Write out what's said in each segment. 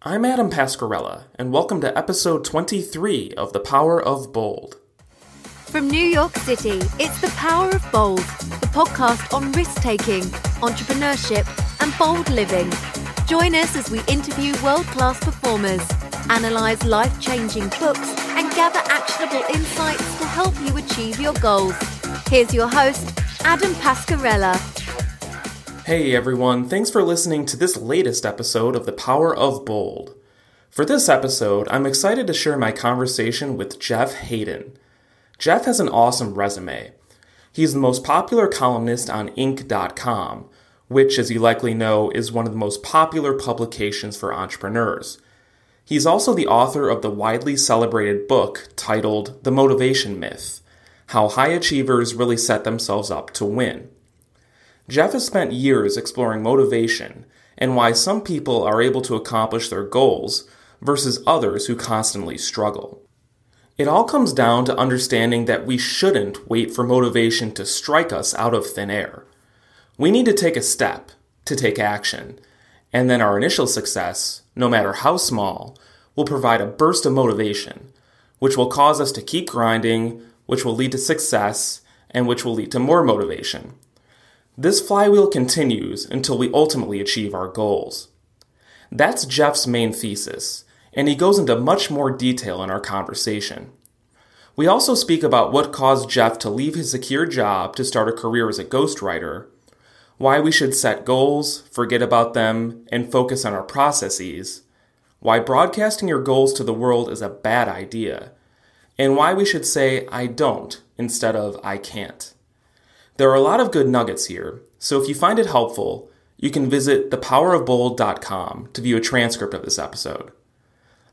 I'm Adam Pascarella, and welcome to episode 23 of The Power of Bold. From New York City, it's The Power of Bold, the podcast on risk-taking, entrepreneurship, and bold living. Join us as we interview world-class performers, analyse life-changing books, and gather actionable insights to help you achieve your goals. Here's your host, Adam Pascarella. Hey everyone, thanks for listening to this latest episode of The Power of Bold. For this episode, I'm excited to share my conversation with Jeff Haden. Jeff has an awesome resume. He's the most popular columnist on Inc.com, which, as you likely know, is one of the most popular publications for entrepreneurs. He's also the author of the widely celebrated book titled The Motivation Myth: How High Achievers Really Set Themselves Up to Win. Jeff has spent years exploring motivation and why some people are able to accomplish their goals versus others who constantly struggle. It all comes down to understanding that we shouldn't wait for motivation to strike us out of thin air. We need to take a step, to take action, and then our initial success, no matter how small, will provide a burst of motivation, which will cause us to keep grinding, which will lead to success, and which will lead to more motivation. This flywheel continues until we ultimately achieve our goals. That's Jeff's main thesis, and he goes into much more detail in our conversation. We also speak about what caused Jeff to leave his secure job to start a career as a ghostwriter, why we should set goals, forget about them, and focus on our processes, why broadcasting your goals to the world is a bad idea, and why we should say "I don't" instead of "I can't." There are a lot of good nuggets here, so if you find it helpful, you can visit thepowerofbold.com to view a transcript of this episode.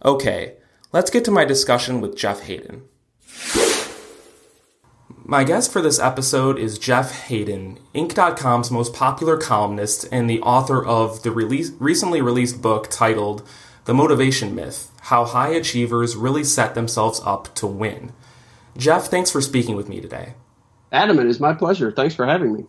Okay, let's get to my discussion with Jeff Haden. My guest for this episode is Jeff Haden, Inc.com's most popular columnist and the author of the recently released book titled The Motivation Myth: How High Achievers Really Set Themselves Up to Win. Jeff, thanks for speaking with me today. Adam, it is my pleasure. Thanks for having me.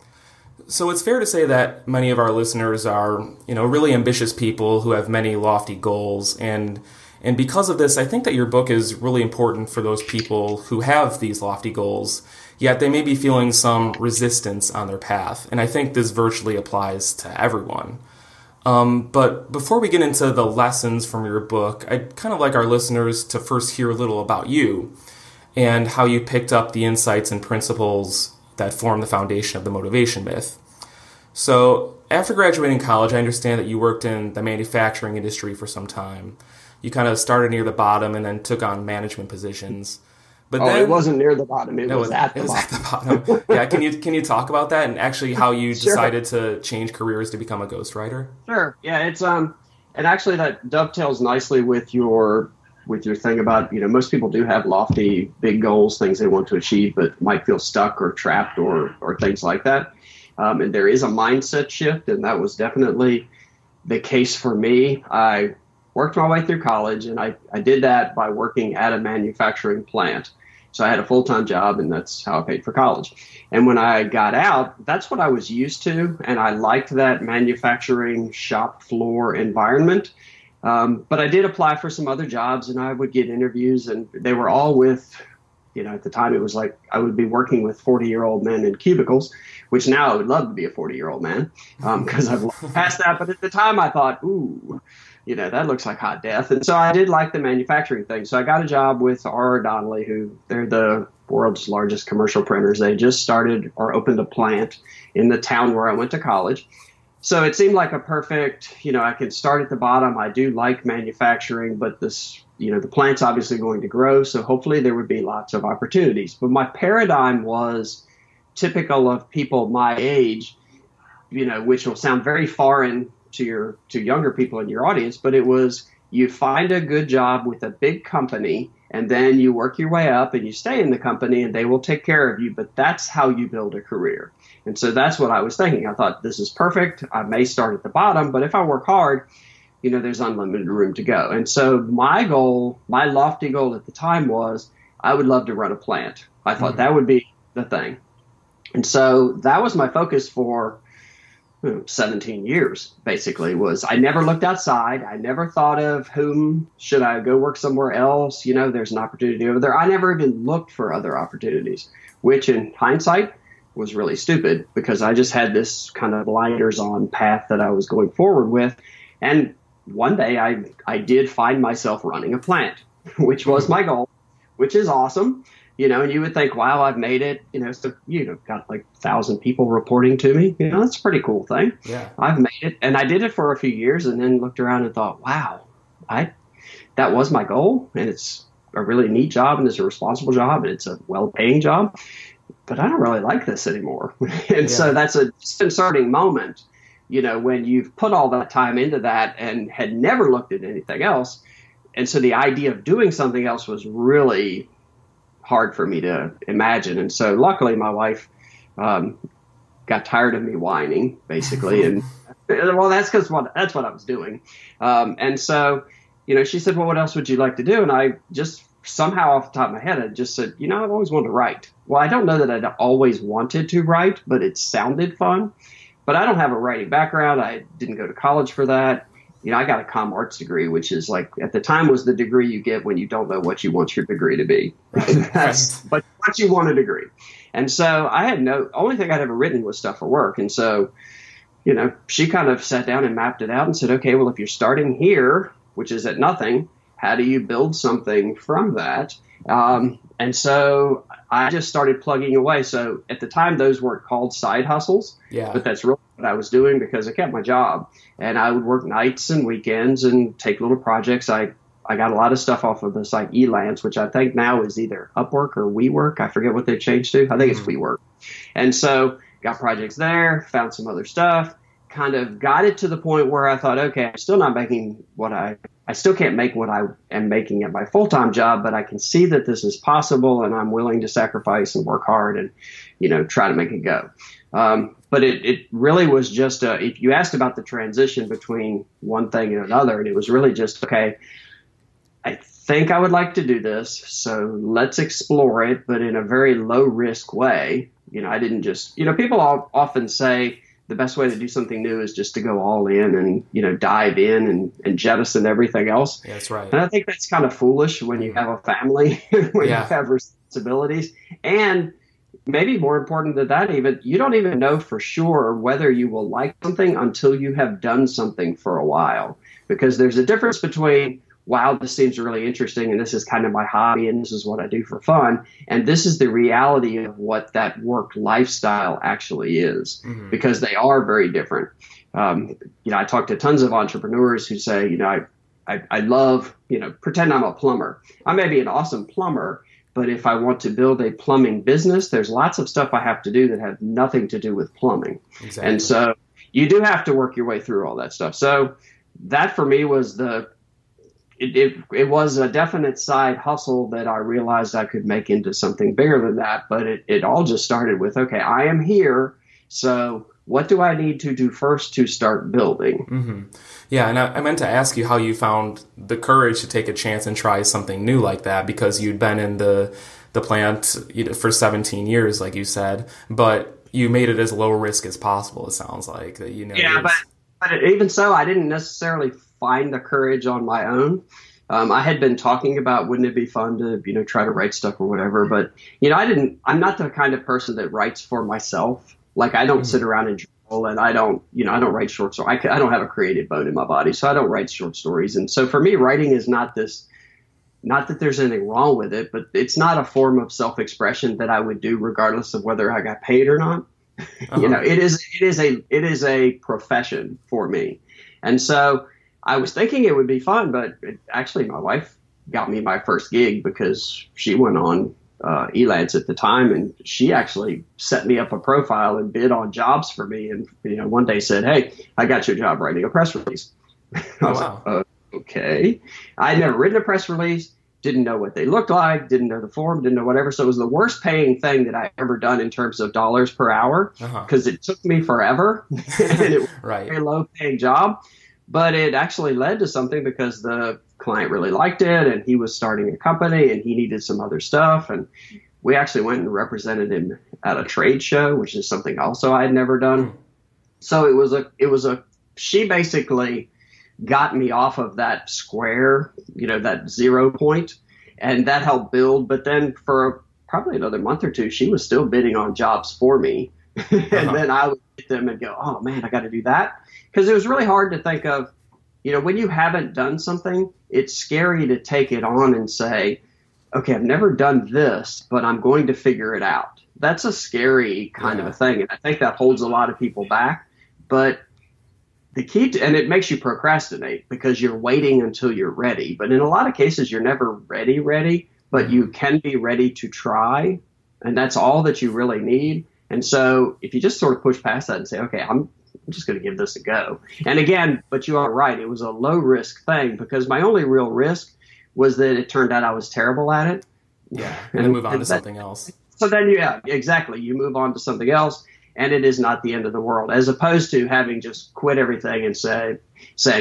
So it's fair to say that many of our listeners are, really ambitious people who have many lofty goals. And because of this, I think that your book is really important for those people who have these lofty goals, yet they may be feeling some resistance on their path. And I think this virtually applies to everyone. But before we get into the lessons from your book, I'd kind of like our listeners to first hear a little about you and how you picked up the insights and principles that form the foundation of the motivation myth. So, after graduating college, I understand that you worked in the manufacturing industry for some time. You kind of started near the bottom and then took on management positions. But then, it wasn't near the bottom. It was at the bottom. Yeah, can you talk about that and actually how you decided to change careers to become a ghostwriter? Sure. Yeah, it's and actually that dovetails nicely with your thing about, most people do have lofty, big goals, things they want to achieve, but might feel stuck or trapped or things like that. And there is a mindset shift, and that was definitely the case for me. I worked my way through college, and I did that by working at a manufacturing plant. So I had a full-time job, and that's how I paid for college. And when I got out, that's what I was used to, and I liked that manufacturing shop floor environment. But I did apply for some other jobs, and I would get interviews, and they were all with, at the time it was like I would be working with 40-year-old men in cubicles, which now I would love to be a 40-year-old man because I've passed that. But at the time I thought, ooh, that looks like hot death. And so I did like the manufacturing thing. So I got a job with R.R. Donnelley, who they're the world's largest commercial printers. They just started or opened a plant in the town where I went to college. So it seemed like a perfect, I could start at the bottom. I do like manufacturing, but this, the plant's obviously going to grow. So hopefully there would be lots of opportunities. But my paradigm was typical of people my age, which will sound very foreign to younger people in your audience. But it was, you find a good job with a big company, and then you work your way up and you stay in the company and they will take care of you. But that's how you build a career. And so that's what I was thinking. I thought, this is perfect. I may start at the bottom, but if I work hard, there's unlimited room to go. And so my lofty goal at the time was I would love to run a plant. I thought that would be the thing. And so that was my focus for 17 years, basically, was I never looked outside. I never thought of should I go work somewhere else? There's an opportunity over there. I never even looked for other opportunities, which in hindsight was really stupid because I just had this kind of blinders on path that I was going forward with. And one day I did find myself running a plant, which was my goal, which is awesome. And you would think, wow, I've made it, so, got like 1,000 people reporting to me. That's a pretty cool thing. Yeah. I've made it. And I did it for a few years and then looked around and thought, wow, that was my goal. And it's a really neat job and it's a responsible job and it's a well-paying job. But I don't really like this anymore. And so that's a disconcerting moment, when you've put all that time into that and had never looked at anything else. And so the idea of doing something else was really hard for me to imagine. And so luckily my wife got tired of me whining, basically. And well, that's what I was doing. And so, she said, well, what else would you like to do? And I just somehow off the top of my head, I just said, I've always wanted to write. Well, I don't know that I'd always wanted to write, but it sounded fun. But I don't have a writing background. I didn't go to college for that. I got a comm arts degree, which is like at the time was the degree you get when you don't know what you want your degree to be. But what you want a degree. And so I had only thing I'd ever written was stuff for work. And so, she kind of sat down and mapped it out and said, okay, well, if you're starting here, which is at nothing, how do you build something from that? And so I just started plugging away. So at the time, those weren't called side hustles, but that's really what I was doing because I kept my job. And I would work nights and weekends and take little projects. I got a lot of stuff off of the site Elance, which I think now is either Upwork or WeWork. I forget what they've changed to. I think it's WeWork. And so got projects there, found some other stuff, kind of got it to the point where I thought, okay, I'm still not making I still can't make what I am making at my full-time job, but I can see that this is possible and I'm willing to sacrifice and work hard and, try to make it go. But it really was just, if you asked about the transition between one thing and another, and it was really just, okay, I think I would like to do this, so let's explore it, but in a very low-risk way. I didn't just, people often say, the best way to do something new is just to go all in and, dive in and jettison everything else. Yeah, that's right. And I think that's kind of foolish when you have a family, when you have responsibilities. And maybe more important than that, even, you don't even know for sure whether you will like something until you have done something for a while. Because there's a difference between, wow, this seems really interesting and this is kind of my hobby and this is what I do for fun. And this is the reality of what that work lifestyle actually is, because they are very different. I talk to tons of entrepreneurs who say, I love, pretend I'm a plumber. I may be an awesome plumber, but if I want to build a plumbing business, there's lots of stuff I have to do that have nothing to do with plumbing. Exactly. And so you do have to work your way through all that stuff. So that for me was it was a definite side hustle that I realized I could make into something bigger than that. But it all just started with, okay, I am here. So what do I need to do first to start building? Mm-hmm. Yeah, and I meant to ask you how you found the courage to take a chance and try something new like that, because you'd been in the plant for 17 years, like you said, but you made it as low risk as possible, it sounds like. Yeah, but even so, I didn't necessarily find the courage on my own. I had been talking about, wouldn't it be fun to, try to write stuff or whatever, but, I'm not the kind of person that writes for myself. Like, I don't sit around and journal, and I don't write short stories. I don't have a creative bone in my body, so I don't write short stories. And so for me, writing is not that there's anything wrong with it, but it's not a form of self-expression that I would do regardless of whether I got paid or not. Uh-huh. It is a profession for me. And so I was thinking it would be fun, but actually my wife got me my first gig because she went on Elance at the time, and she actually set me up a profile and bid on jobs for me. And one day said, "Hey, I got you a job writing a press release." I was like, okay. I had never written a press release, didn't know what they looked like, didn't know the form, didn't know whatever. So it was the worst paying thing that I ever done in terms of dollars per hour, because it took me forever and it was a very low paying job. But it actually led to something because the client really liked it, and he was starting a company and he needed some other stuff. And we actually went and represented him at a trade show, which is something also I had never done. So it was a, she basically got me off of that square, that 0 point, and that helped build. But then for probably another month or two, she was still bidding on jobs for me. And then I would get them and go, oh man, I got to do that. Because it was really hard to think of, when you haven't done something, it's scary to take it on and say, okay, I've never done this, but I'm going to figure it out. That's a scary kind of a thing. And I think that holds a lot of people back. But the key to, and it makes you procrastinate because you're waiting until you're ready. But in a lot of cases, you're never ready, but you can be ready to try. And that's all that you really need. And so if you just sort of push past that and say, okay, I'm just going to give this a go. And again, but you are right. It was a low risk thing because my only real risk was that it turned out I was terrible at it. Yeah. And then move on to something else. So then, yeah, exactly. You move on to something else. And it is not the end of the world, as opposed to having just quit everything and saying,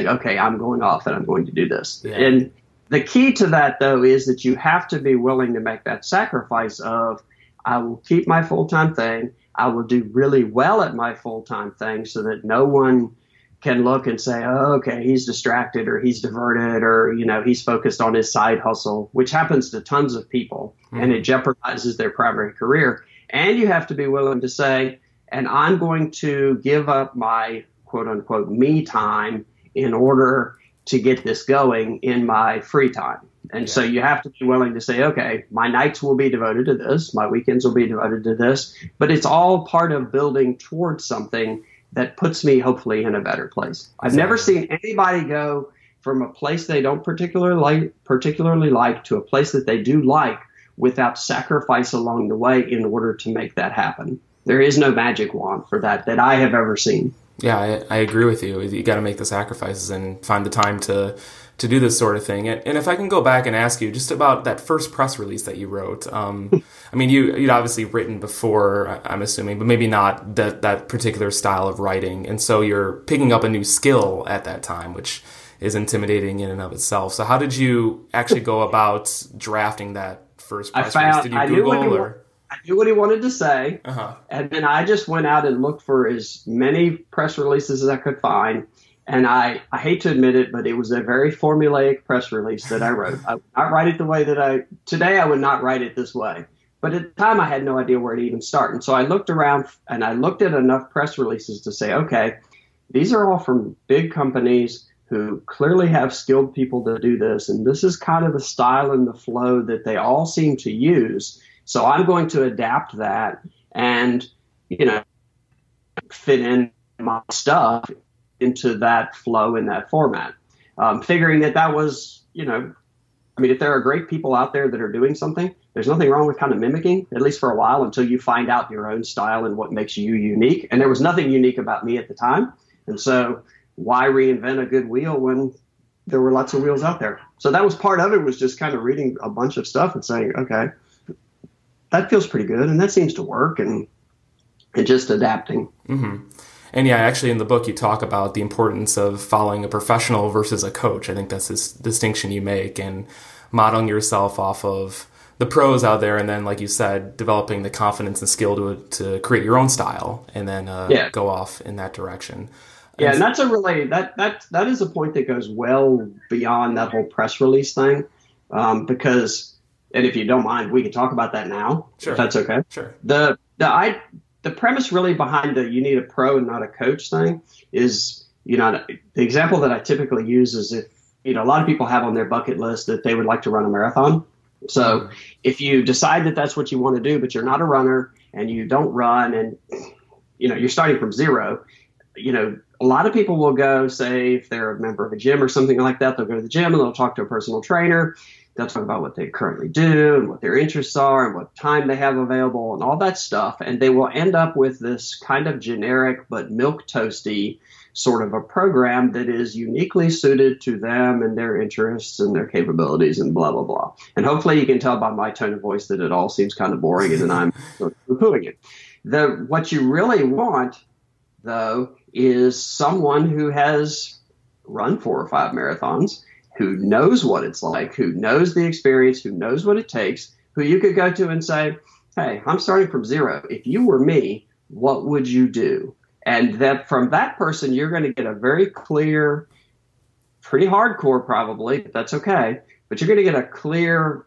okay, I'm going off and I'm going to do this. Yeah. And the key to that, though, is that you have to be willing to make that sacrifice of, I will keep my full-time thing. I will do really well at my full-time thing so that no one can look and say, oh, okay, he's distracted or he's diverted or, he's focused on his side hustle, which happens to tons of people and it jeopardizes their primary career. And you have to be willing to say, and I'm going to give up my quote unquote me time in order to get this going in my free time. And so you have to be willing to say, okay, my nights will be devoted to this. My weekends will be devoted to this. But it's all part of building towards something that puts me hopefully in a better place. I've never seen anybody go from a place they don't particularly like to a place that they do like without sacrifice along the way in order to make that happen. There is no magic wand for that I have ever seen. Yeah, I agree with you. You got to make the sacrifices and find the time to do this sort of thing. And if I can go back and ask you just about that first press release that you wrote. I mean, you'd obviously written before, I'm assuming, but maybe not that particular style of writing. And so you're picking up a new skill at that time, which is intimidating in and of itself. So how did you actually go about drafting that first press release? Did you Google or... I knew what he wanted to say, and then I just went out and looked for as many press releases as I could find. And I hate to admit it, but it was a very formulaic press release that I wrote. I would not write it the way that today I would not write it this way. But at the time, I had no idea where to even start. And so I looked around and I looked at enough press releases to say, okay, these are all from big companies who clearly have skilled people to do this. And this is kind of the style and the flow that they all seem to use. So I'm going to adapt that and, fit in my stuff into that flow in that format. Figuring that was, if there are great people out there that are doing something, there's nothing wrong with kind of mimicking, at least for a while, until you find out your own style and what makes you unique. And there was nothing unique about me at the time. And so why reinvent a good wheel when there were lots of wheels out there? So that was part of it, was just kind of reading a bunch of stuff and saying, okay, that feels pretty good, and that seems to work, and just adapting. Mm-hmm. And yeah, actually in the book you talk about the importance of following a professional versus a coach. I think that's this distinction you make, and modeling yourself off of the pros out there, and then, like you said, developing the confidence and skill to create your own style, and then go off in that direction. Yeah, and that's a really that is a point that goes well beyond that whole press release thing, because. And if you don't mind, we can talk about that now, if that's okay. Sure. The premise really behind the you need a pro and not a coach thing is, the example that I typically use is if, a lot of people have on their bucket list that they would like to run a marathon. So if you decide that that's what you want to do, but you're not a runner and you don't run and, you're starting from zero, a lot of people will go, say, if they're a member of a gym or something like that, they'll go to the gym and they'll talk to a personal trainer. They'll talk about what they currently do and what their interests are and what time they have available and all that stuff. And they will end up with this kind of generic but milquetoasty sort of a program that is uniquely suited to them and their interests and their capabilities and blah, blah, blah. And hopefully you can tell by my tone of voice that it all seems kind of boring and I'm sort of poo-pooing it. What you really want, though, is someone who has run 4 or 5 marathons, who knows what it's like, who knows the experience, who knows what it takes, who you could go to and say, hey, I'm starting from zero. If you were me, what would you do? And that from that person, you're going to get a very clear, pretty hardcore probably, but that's okay. But you're going to get a clear,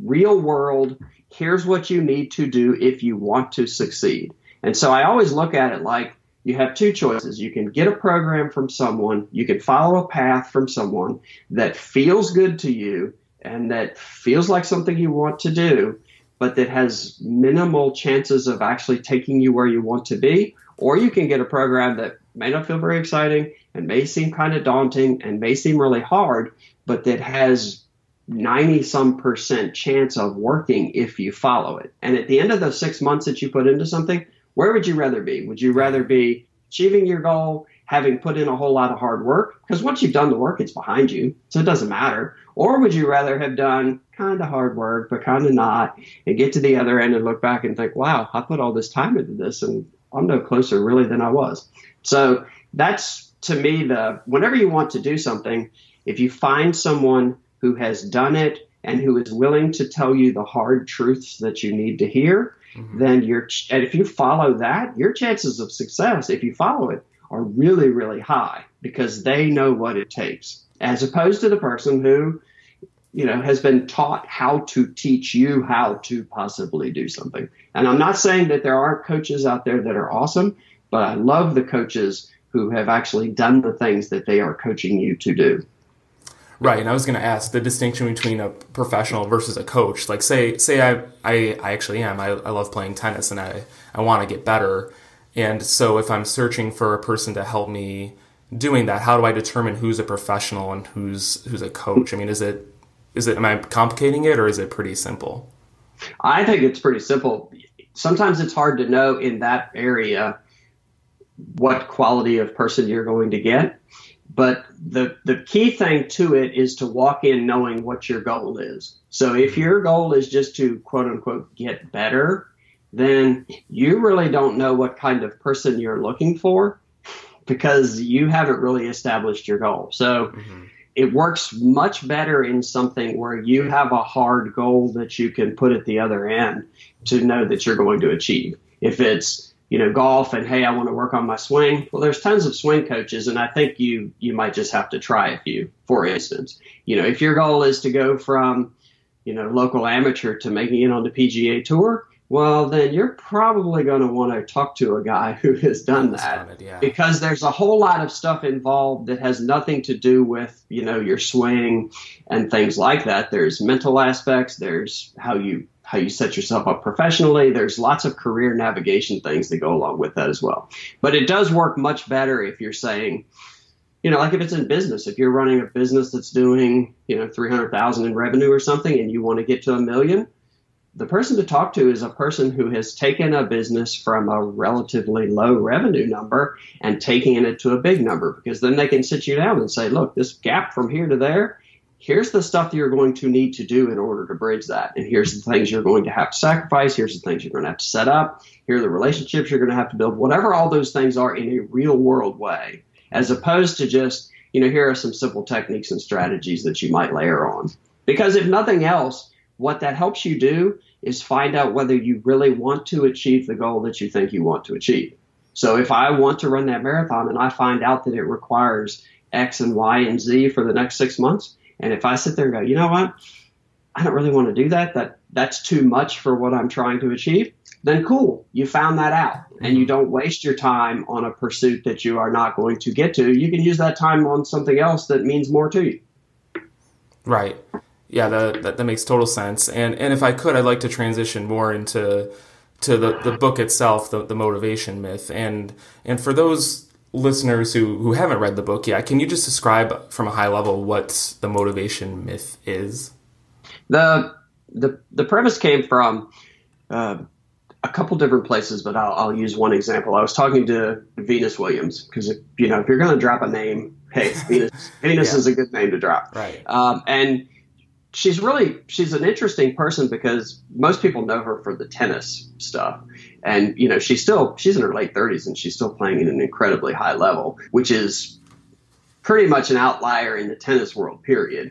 real world, here's what you need to do if you want to succeed. And so I always look at it like you have two choices. You can get a program from someone, you can follow a path from someone that feels good to you and that feels like something you want to do, but that has minimal chances of actually taking you where you want to be. Or you can get a program that may not feel very exciting and may seem kind of daunting and may seem really hard, but that has 90% chance of working if you follow it. And at the end of those 6 months that you put into something, where would you rather be? Would you rather be achieving your goal, having put in a whole lot of hard work? Because once you've done the work, it's behind you, so it doesn't matter. Or would you rather have done kind of hard work, but kind of not, and get to the other end and look back and think, wow, I put all this time into this, and I'm no closer really than I was. So that's, to me, whenever you want to do something, if you find someone who has done it and who is willing to tell you the hard truths that you need to hear, then and if you follow that, your chances of success, if you follow it, are really, really high because they know what it takes, as opposed to the person who, has been taught how to teach you how to possibly do something. And I'm not saying that there aren't coaches out there that are awesome, but I love the coaches who have actually done the things that they are coaching you to do. Right, and I was going to ask the distinction between a professional versus a coach. Like, say I actually am. I love playing tennis, and I want to get better. And so if I'm searching for a person to help me doing that, how do I determine who's a professional and who's a coach? I mean, am I complicating it, or is it pretty simple? I think it's pretty simple. Sometimes it's hard to know in that area what quality of person you're going to get. But the key thing to it is to walk in knowing what your goal is. So if your goal is just to, quote unquote, get better, then you really don't know what kind of person you're looking for because you haven't really established your goal. So it works much better in something where you have a hard goal that you can put at the other end to know that you're going to achieve. If it's golf and, hey, I want to work on my swing. Well, there's tons of swing coaches, and I think you might just have to try a few. For instance, if your goal is to go from, local amateur to making it on the PGA Tour, well, then you're probably going to want to talk to a guy who has done that because there's a whole lot of stuff involved that has nothing to do with, your swing and things like that. There's mental aspects. There's how you set yourself up professionally. There's lots of career navigation things that go along with that as well. But it does work much better if you're saying, like if it's in business, if you're running a business that's doing, 300,000 in revenue or something, and you want to get to $1 million, the person to talk to is a person who has taken a business from a relatively low revenue number and taking it to a big number, because then they can sit you down and say, look, this gap from here to there, here's the stuff that you're going to need to do in order to bridge that. And here's the things you're going to have to sacrifice. Here's the things you're going to have to set up. Here are the relationships you're going to have to build, whatever all those things are in a real world way, as opposed to just, here are some simple techniques and strategies that you might layer on. Because if nothing else, what that helps you do is find out whether you really want to achieve the goal that you think you want to achieve. So if I want to run that marathon and I find out that it requires X and Y and Z for the next 6 months, and if I sit there and go, you know what, I don't really want to do that, that's too much for what I'm trying to achieve, then cool, you found that out. And you don't waste your time on a pursuit that you are not going to get to. You can use that time on something else that means more to you. Right. Yeah, that makes total sense. And if I could, I'd like to transition more into the book itself, the motivation myth. And for those listeners who haven't read the book yet, can you just describe from a high level what the motivation myth is? The premise came from a couple different places, but I'll use one example. I was talking to Venus Williams because if you're going to drop a name, hey, Venus is a good name to drop. Right. And she's an interesting person because most people know her for the tennis stuff. And, she's in her late 30s and she's still playing at an incredibly high level, which is pretty much an outlier in the tennis world, period,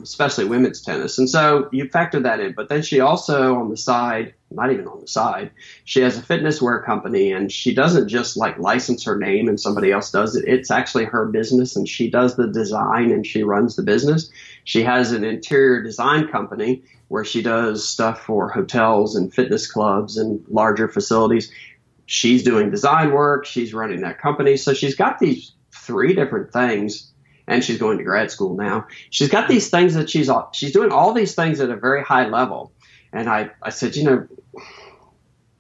especially women's tennis. And so you factor that in. But then she also on the side, not even on the side, she has a fitness wear company, and she doesn't just like license her name and somebody else does it. It's actually her business, and she does the design and she runs the business. She has an interior design company where she does stuff for hotels and fitness clubs and larger facilities. She's doing design work. She's running that company. So she's got these 3 different things, and she's going to grad school now. She's got these things that she's doing all these things at a very high level. And I said,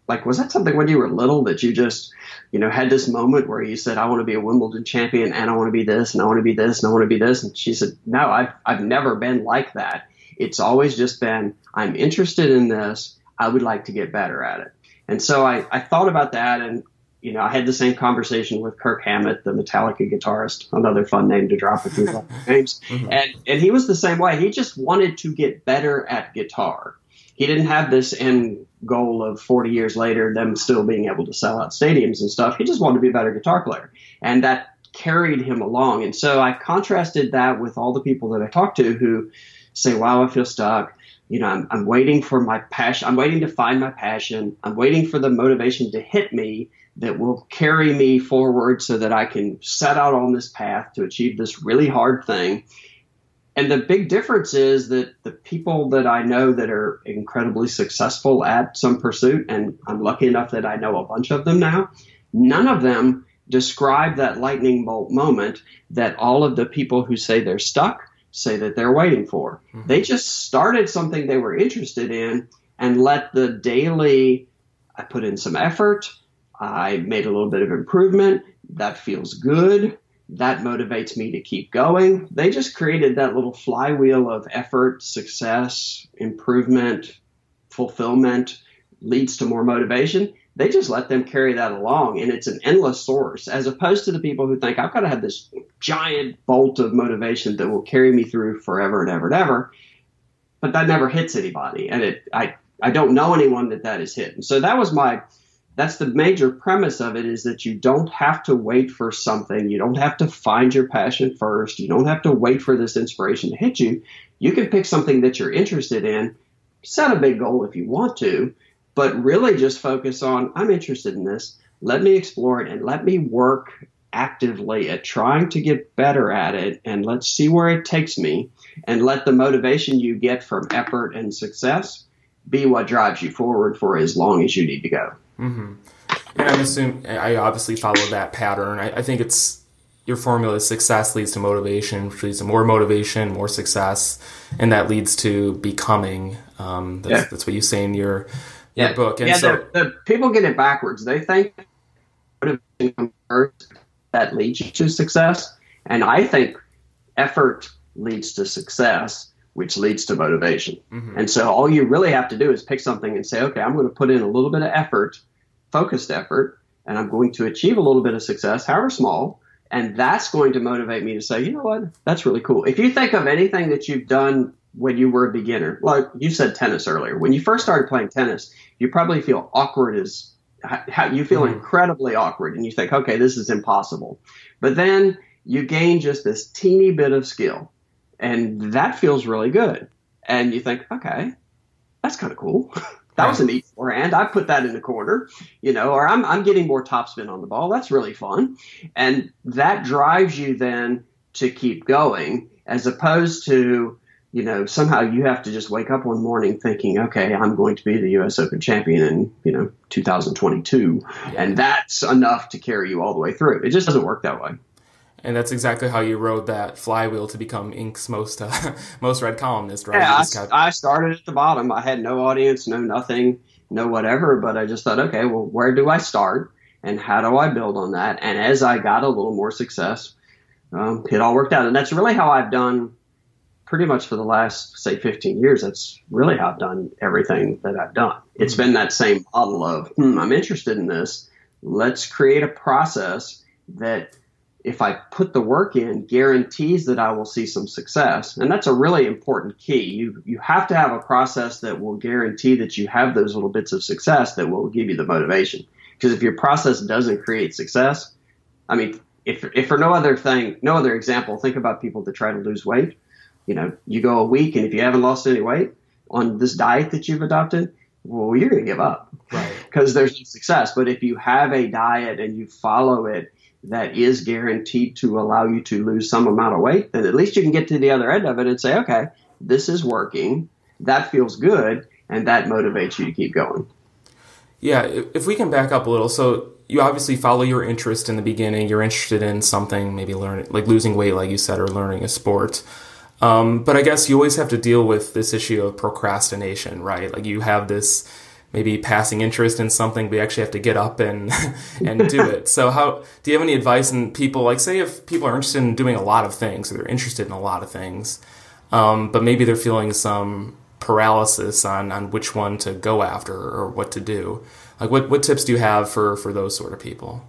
like, was that something when you were little that you just, had this moment where you said, I want to be a Wimbledon champion and I want to be this and I want to be this and I want to be this? And she said, no, I've never been like that. It's always just been, I'm interested in this. I would like to get better at it. And so I thought about that, and I had the same conversation with Kirk Hammett, the Metallica guitarist, another fun name to drop if you like names. And he was the same way. He just wanted to get better at guitar. He didn't have this end goal of 40 years later, them still being able to sell out stadiums and stuff. He just wanted to be a better guitar player. And that carried him along. And so I contrasted that with all the people that I talk to who say, wow, I feel stuck. I'm waiting for my passion. I'm waiting to find my passion. I'm waiting for the motivation to hit me that will carry me forward so that I can set out on this path to achieve this really hard thing. And the big difference is that the people that I know that are incredibly successful at some pursuit, and I'm lucky enough that I know a bunch of them now, none of them describe that lightning bolt moment that all of the people who say they're stuck say that they're waiting for. They just started something they were interested in and let the daily, I put in some effort, I made a little bit of improvement. That feels good. That motivates me to keep going. They just created that little flywheel of effort, success, improvement, fulfillment, leads to more motivation. They just let them carry that along, and it's an endless source, as opposed to the people who think, I've got to have this giant bolt of motivation that will carry me through forever and ever and ever. But that never hits anybody, and I don't know anyone that is hit. And so that's the major premise of it, is that you don't have to wait for something. You don't have to find your passion first. You don't have to wait for this inspiration to hit you. You can pick something that you're interested in, set a big goal if you want to, but really just focus on, I'm interested in this. Let me explore it and let me work actively at trying to get better at it, and let's see where it takes me, and let the motivation you get from effort and success be what drives you forward for as long as you need to go. And I'm assuming I obviously follow that pattern. I think it's your formula is success leads to motivation, which leads to more motivation, more success, and that leads to becoming. That's what you say in your book. And so the people get it backwards. They think motivation comes first, that leads you to success, and I think effort leads to success, which leads to motivation. And so all you really have to do is pick something and say, okay, I'm going to put in a little bit of effort, focused effort, and I'm going to achieve a little bit of success, however small, and that's going to motivate me to say, you know what, that's really cool. If you think of anything that you've done when you were a beginner, like you said tennis earlier, when you first started playing tennis, you probably feel awkward as how you feel incredibly awkward, and you think, okay, this is impossible. But then you gain just this teeny bit of skill, and that feels really good. And you think, okay, that's kind of cool. That was a neat forehand. I put that in the corner, or I'm getting more topspin on the ball. That's really fun. And that drives you then to keep going, as opposed to, somehow you have to just wake up one morning thinking, okay, I'm going to be the U.S. Open champion in, 2022. And that's enough to carry you all the way through. It just doesn't work that way. And that's exactly how you rode that flywheel to become Inc.'s most read columnist, right? Yeah, I started at the bottom. I had no audience, no nothing, no whatever. But I just thought, okay, well, where do I start? And how do I build on that? And as I got a little more success, it all worked out. And that's really how I've done pretty much for the last, say, 15 years. That's really how I've done everything that I've done. It's been that same model of, I'm interested in this. Let's create a process that, if I put the work in, guarantees that I will see some success. And that's a really important key. You have to have a process that will guarantee that you have those little bits of success that will give you the motivation. Because if your process doesn't create success, if for no other example, think about people that try to lose weight. You go a week, and if you haven't lost any weight on this diet that you've adopted, well, you're going to give up, right? Because there's no success. But if you have a diet and you follow it that is guaranteed to allow you to lose some amount of weight, then at least you can get to the other end of it and say, okay, this is working. That feels good. And that motivates you to keep going. Yeah. If we can back up a little. So you obviously follow your interest in the beginning. You're interested in something, maybe learning, like losing weight, like you said, or learning a sport. But I guess you always have to deal with this issue of procrastination, right? Like you have this maybe passing interest in something, but you actually have to get up and and do it. So do you have any advice in people, like say if people are interested in doing a lot of things, or they're interested in a lot of things, but maybe they're feeling some paralysis on which one to go after or what to do. Like what tips do you have for those sort of people?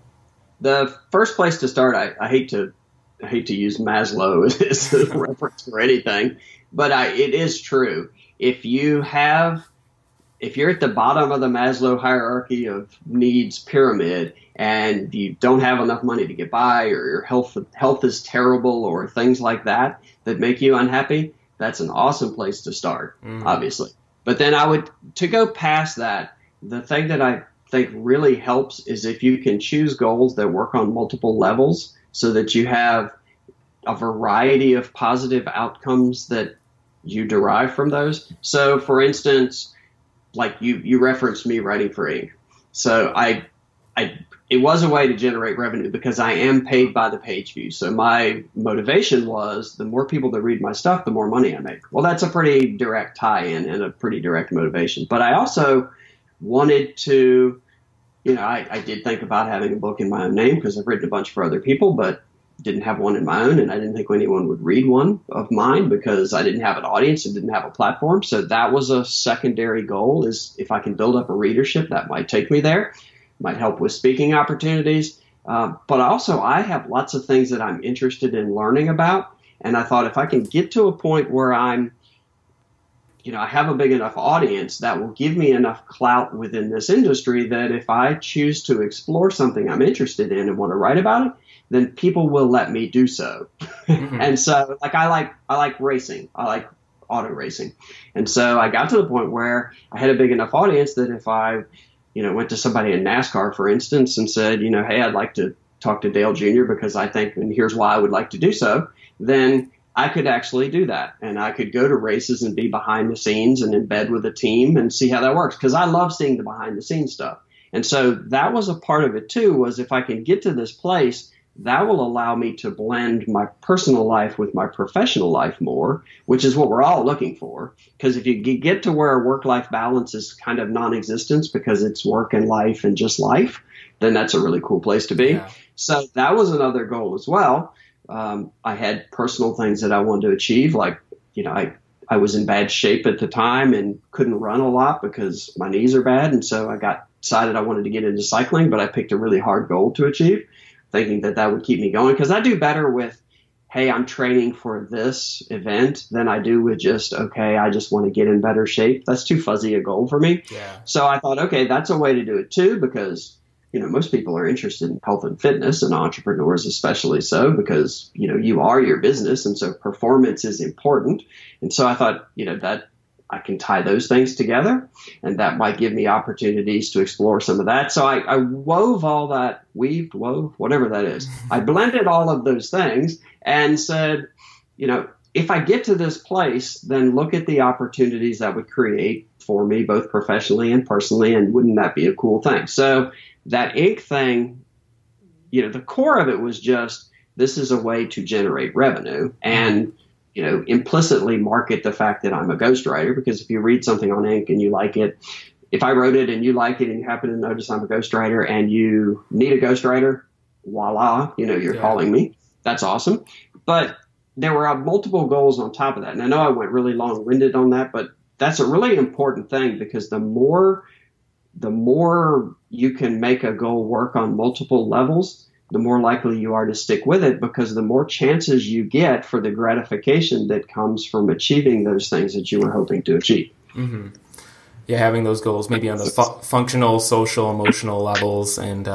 The first place to start, I hate to use Maslow as a reference for anything, but it is true. If you're at the bottom of the Maslow hierarchy of needs pyramid and you don't have enough money to get by, or your health is terrible, or things like that make you unhappy, that's an awesome place to start, obviously. But then to go past that, the thing that I think really helps is if you can choose goals that work on multiple levels so that you have a variety of positive outcomes that you derive from those. So, for instance, like you referenced me writing for Inc. So it was a way to generate revenue because I am paid by the page view. So my motivation was the more people that read my stuff, the more money I make. Well, that's a pretty direct tie-in and a pretty direct motivation. But I also wanted to, I did think about having a book in my own name because I've written a bunch for other people, but didn't have one in my own, and I didn't think anyone would read one of mine because I didn't have an audience and didn't have a platform. So that was a secondary goal, is if I can build up a readership, that might take me there, might help with speaking opportunities. But also I have lots of things that I'm interested in learning about. And I thought if I can get to a point where I have a big enough audience, that will give me enough clout within this industry that if I choose to explore something I'm interested in and want to write about it, then people will let me do so. Mm-hmm. And so like I like racing. I like auto racing. And so I got to the point where I had a big enough audience that if I, went to somebody in NASCAR, for instance, and said, hey, I'd like to talk to Dale Jr. because I think, and here's why I would like to do so, then I could actually do that. And I could go to races and be behind the scenes and in bed with a team and see how that works. Because I love seeing the behind the scenes stuff. And so that was a part of it too, was if I can get to this place, that will allow me to blend my personal life with my professional life more, which is what we're all looking for. Because if you get to where a work-life balance is kind of non-existent because it's work and life and just life, then that's a really cool place to be. Yeah. So that was another goal as well. I had personal things that I wanted to achieve. Like, I was in bad shape at the time and couldn't run a lot because my knees are bad. And so I decided I wanted to get into cycling, but I picked a really hard goal to achieve, thinking that would keep me going. Because I do better with, hey, I'm training for this event than I do with just, okay, I just want to get in better shape. That's too fuzzy a goal for me. Yeah. So I thought, okay, that's a way to do it too, because most people are interested in health and fitness, and entrepreneurs especially so, because, you are your business. And so performance is important. And so I thought, that I can tie those things together, and that might give me opportunities to explore some of that. So I wove all that, whatever that is. I blended all of those things and said, if I get to this place, then look at the opportunities that would create for me, both professionally and personally. And wouldn't that be a cool thing? So that Inc. thing, the core of it was just, this is a way to generate revenue and, implicitly market the fact that I'm a ghostwriter. Because if you read something on Inc. and you like it, if I wrote it and you like it and you happen to notice I'm a ghostwriter and you need a ghostwriter, voila, you're calling me. That's awesome. But there were multiple goals on top of that. And I know I went really long-winded on that, but that's a really important thing, because the more you can make a goal work on multiple levels, the more likely you are to stick with it, because the more chances you get for the gratification that comes from achieving those things that you were hoping to achieve. Mm-hmm. Yeah, having those goals maybe on the functional, social, emotional levels, and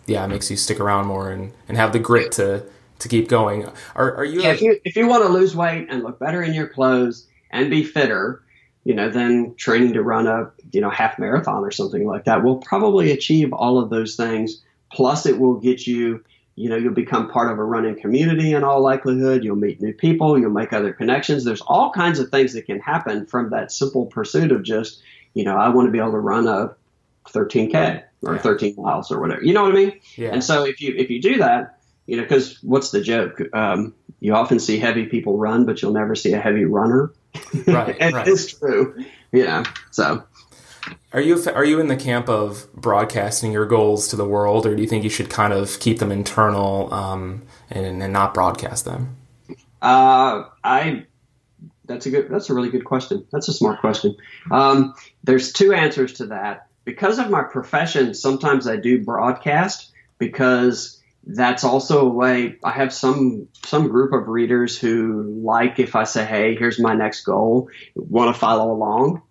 it makes you stick around more and have the grit to keep going. Are you? Yeah, if you want to lose weight and look better in your clothes and be fitter, then training to run a half marathon or something like that will probably achieve all of those things. Plus, it will get you. You'll become part of a running community in all likelihood. You'll meet new people. You'll make other connections. There's all kinds of things that can happen from that simple pursuit of just, I want to be able to run a 13K or 13 miles or whatever. You know what I mean? Yeah. And so if you do that, because what's the joke? You often see heavy people run, but you'll never see a heavy runner. Right. And right. it's true. So. Are you in the camp of broadcasting your goals to the world, or do you think you should kind of keep them internal and not broadcast them? That's a really good question. That's a smart question. There's two answers to that. Because of my profession, sometimes I do broadcast because that's also a way. I have some group of readers who like if I say, hey, here's my next goal, want to follow along.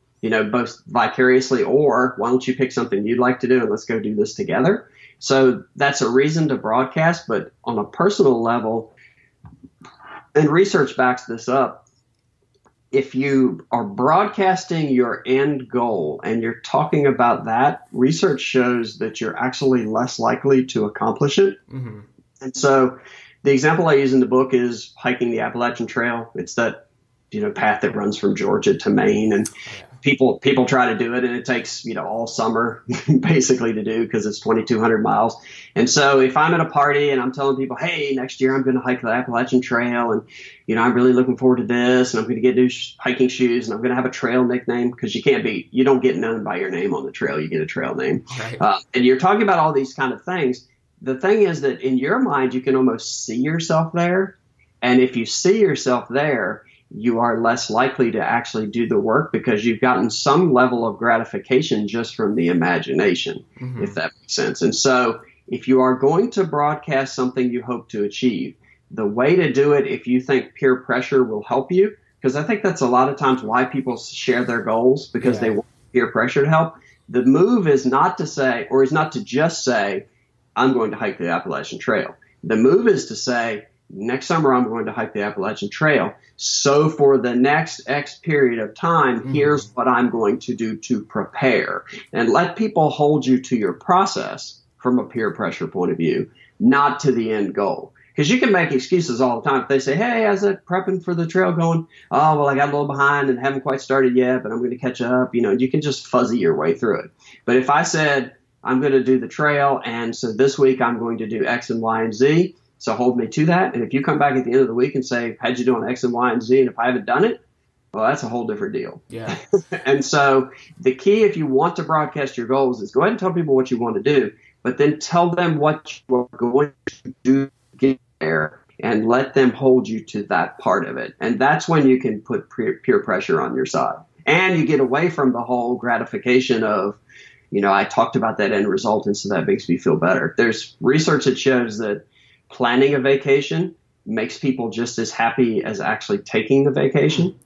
Both vicariously, or why don't you pick something you'd like to do and let's go do this together. So that's a reason to broadcast. But on a personal level, and research backs this up, if you are broadcasting your end goal and you're talking about that, research shows that you're actually less likely to accomplish it. Mm-hmm. And so the example I use in the book is hiking the Appalachian Trail. It's that path that runs from Georgia to Maine, and people try to do it, and it takes all summer basically to do because it's 2,200 miles. And so if I'm at a party and I'm telling people, hey, next year I'm going to hike the Appalachian Trail, and I'm really looking forward to this, and I'm going to get new hiking shoes, and I'm going to have a trail nickname, because you don't get known by your name on the trail, you get a trail name. Right. And you're talking about all these kind of things. The thing is that in your mind you can almost see yourself there, and if you see yourself there, you are less likely to actually do the work because you've gotten some level of gratification just from the imagination, mm-hmm. if that makes sense. And so if you are going to broadcast something you hope to achieve, the way to do it, if you think peer pressure will help you, because I think that's a lot of times why people share their goals, because they want peer pressure to help. The move is not to say, or is not to just say, I'm going to hike the Appalachian Trail. The move is to say, next summer, I'm going to hike the Appalachian Trail. So for the next X period of time, mm-hmm. here's what I'm going to do to prepare. And let people hold you to your process from a peer pressure point of view, not to the end goal. Because you can make excuses all the time. If they say, hey, I was prepping for the trail going, oh, well, I got a little behind and haven't quite started yet, but I'm going to catch up. You can just fuzzy your way through it. But if I said, I'm going to do the trail, and so this week I'm going to do X and Y and Z, so hold me to that. And if you come back at the end of the week and say, how'd you do on X and Y and Z? And if I haven't done it, well, that's a whole different deal. Yeah. And so the key, if you want to broadcast your goals, is go ahead and tell people what you want to do, but then tell them what you are going to do to get there and let them hold you to that part of it. And that's when you can put peer pressure on your side. And you get away from the whole gratification of, I talked about that end result, and so that makes me feel better. There's research that shows that planning a vacation makes people just as happy as actually taking the vacation.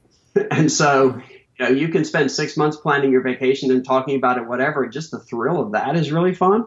And so, you can spend 6 months planning your vacation and talking about it, whatever. Just the thrill of that is really fun.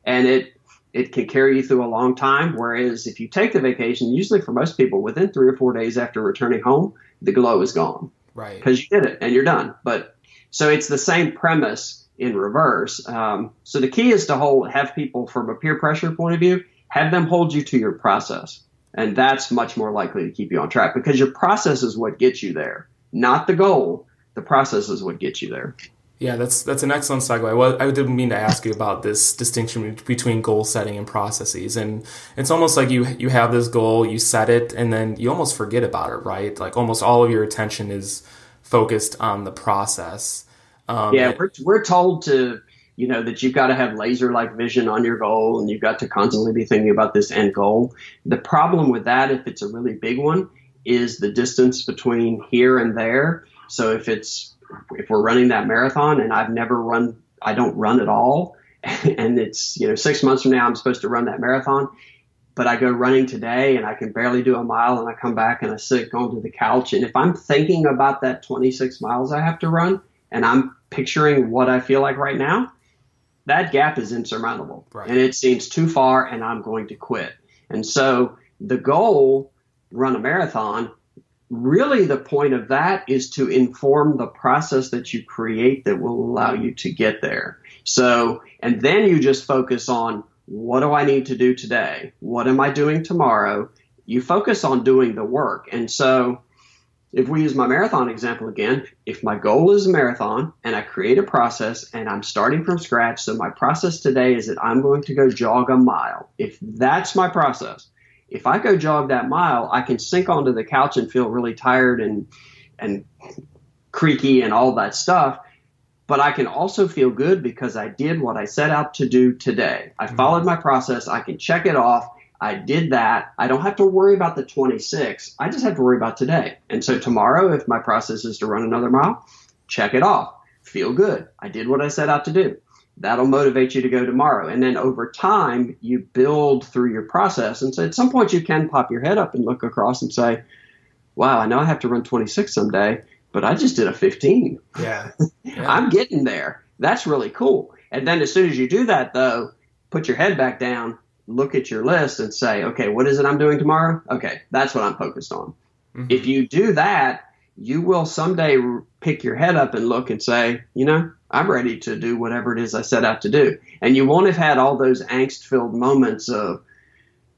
And it can carry you through a long time. Whereas if you take the vacation, usually for most people, within 3 or 4 days after returning home, the glow is gone. Right. Because you did it and you're done. But so it's the same premise in reverse. So the key is to have people from a peer pressure point of view, have them hold you to your process. And that's much more likely to keep you on track, because your process is what gets you there, not the goal. The process is what gets you there. Yeah, that's an excellent segue. Well, I didn't mean to ask you about this distinction between goal setting and processes. And it's almost like you have this goal, you set it, and then you almost forget about it, right? Like almost all of your attention is focused on the process. We're told to, that you've got to have laser-like vision on your goal, and you've got to constantly be thinking about this end goal. The problem with that, if it's a really big one, is the distance between here and there. So if we're running that marathon and I don't run at all, and it's, 6 months from now I'm supposed to run that marathon, but I go running today and I can barely do a mile, and I come back and I sit onto the couch. And if I'm thinking about that 26 miles I have to run, and I'm picturing what I feel like right now, that gap is insurmountable. Right. And it seems too far and I'm going to quit. And so the goal, run a marathon, really the point of that is to inform the process that you create that will allow you to get there. So, and then you just focus on, what do I need to do today? What am I doing tomorrow? You focus on doing the work. And so if we use my marathon example again, if my goal is a marathon and I create a process and I'm starting from scratch, so my process today is that I'm going to go jog a mile. If that's my process, if I go jog that mile, I can sink onto the couch and feel really tired and creaky and all that stuff. But I can also feel good because I did what I set out to do today. I followed my process. I can check it off. I did that. I don't have to worry about the 26. I just have to worry about today. And so tomorrow, if my process is to run another mile, check it off. Feel good. I did what I set out to do. That'll motivate you to go tomorrow. And then over time, you build through your process. And so at some point, you can pop your head up and look across and say, wow, I know I have to run 26 someday, but I just did a 15. Yeah. I'm getting there. That's really cool. And then as soon as you do that, though, put your head back down, look at your list and say, okay, what is it I'm doing tomorrow? Okay, that's what I'm focused on. Mm-hmm. If you do that, you will someday pick your head up and look and say, you know, I'm ready to do whatever it is I set out to do. And you won't have had all those angst-filled moments of,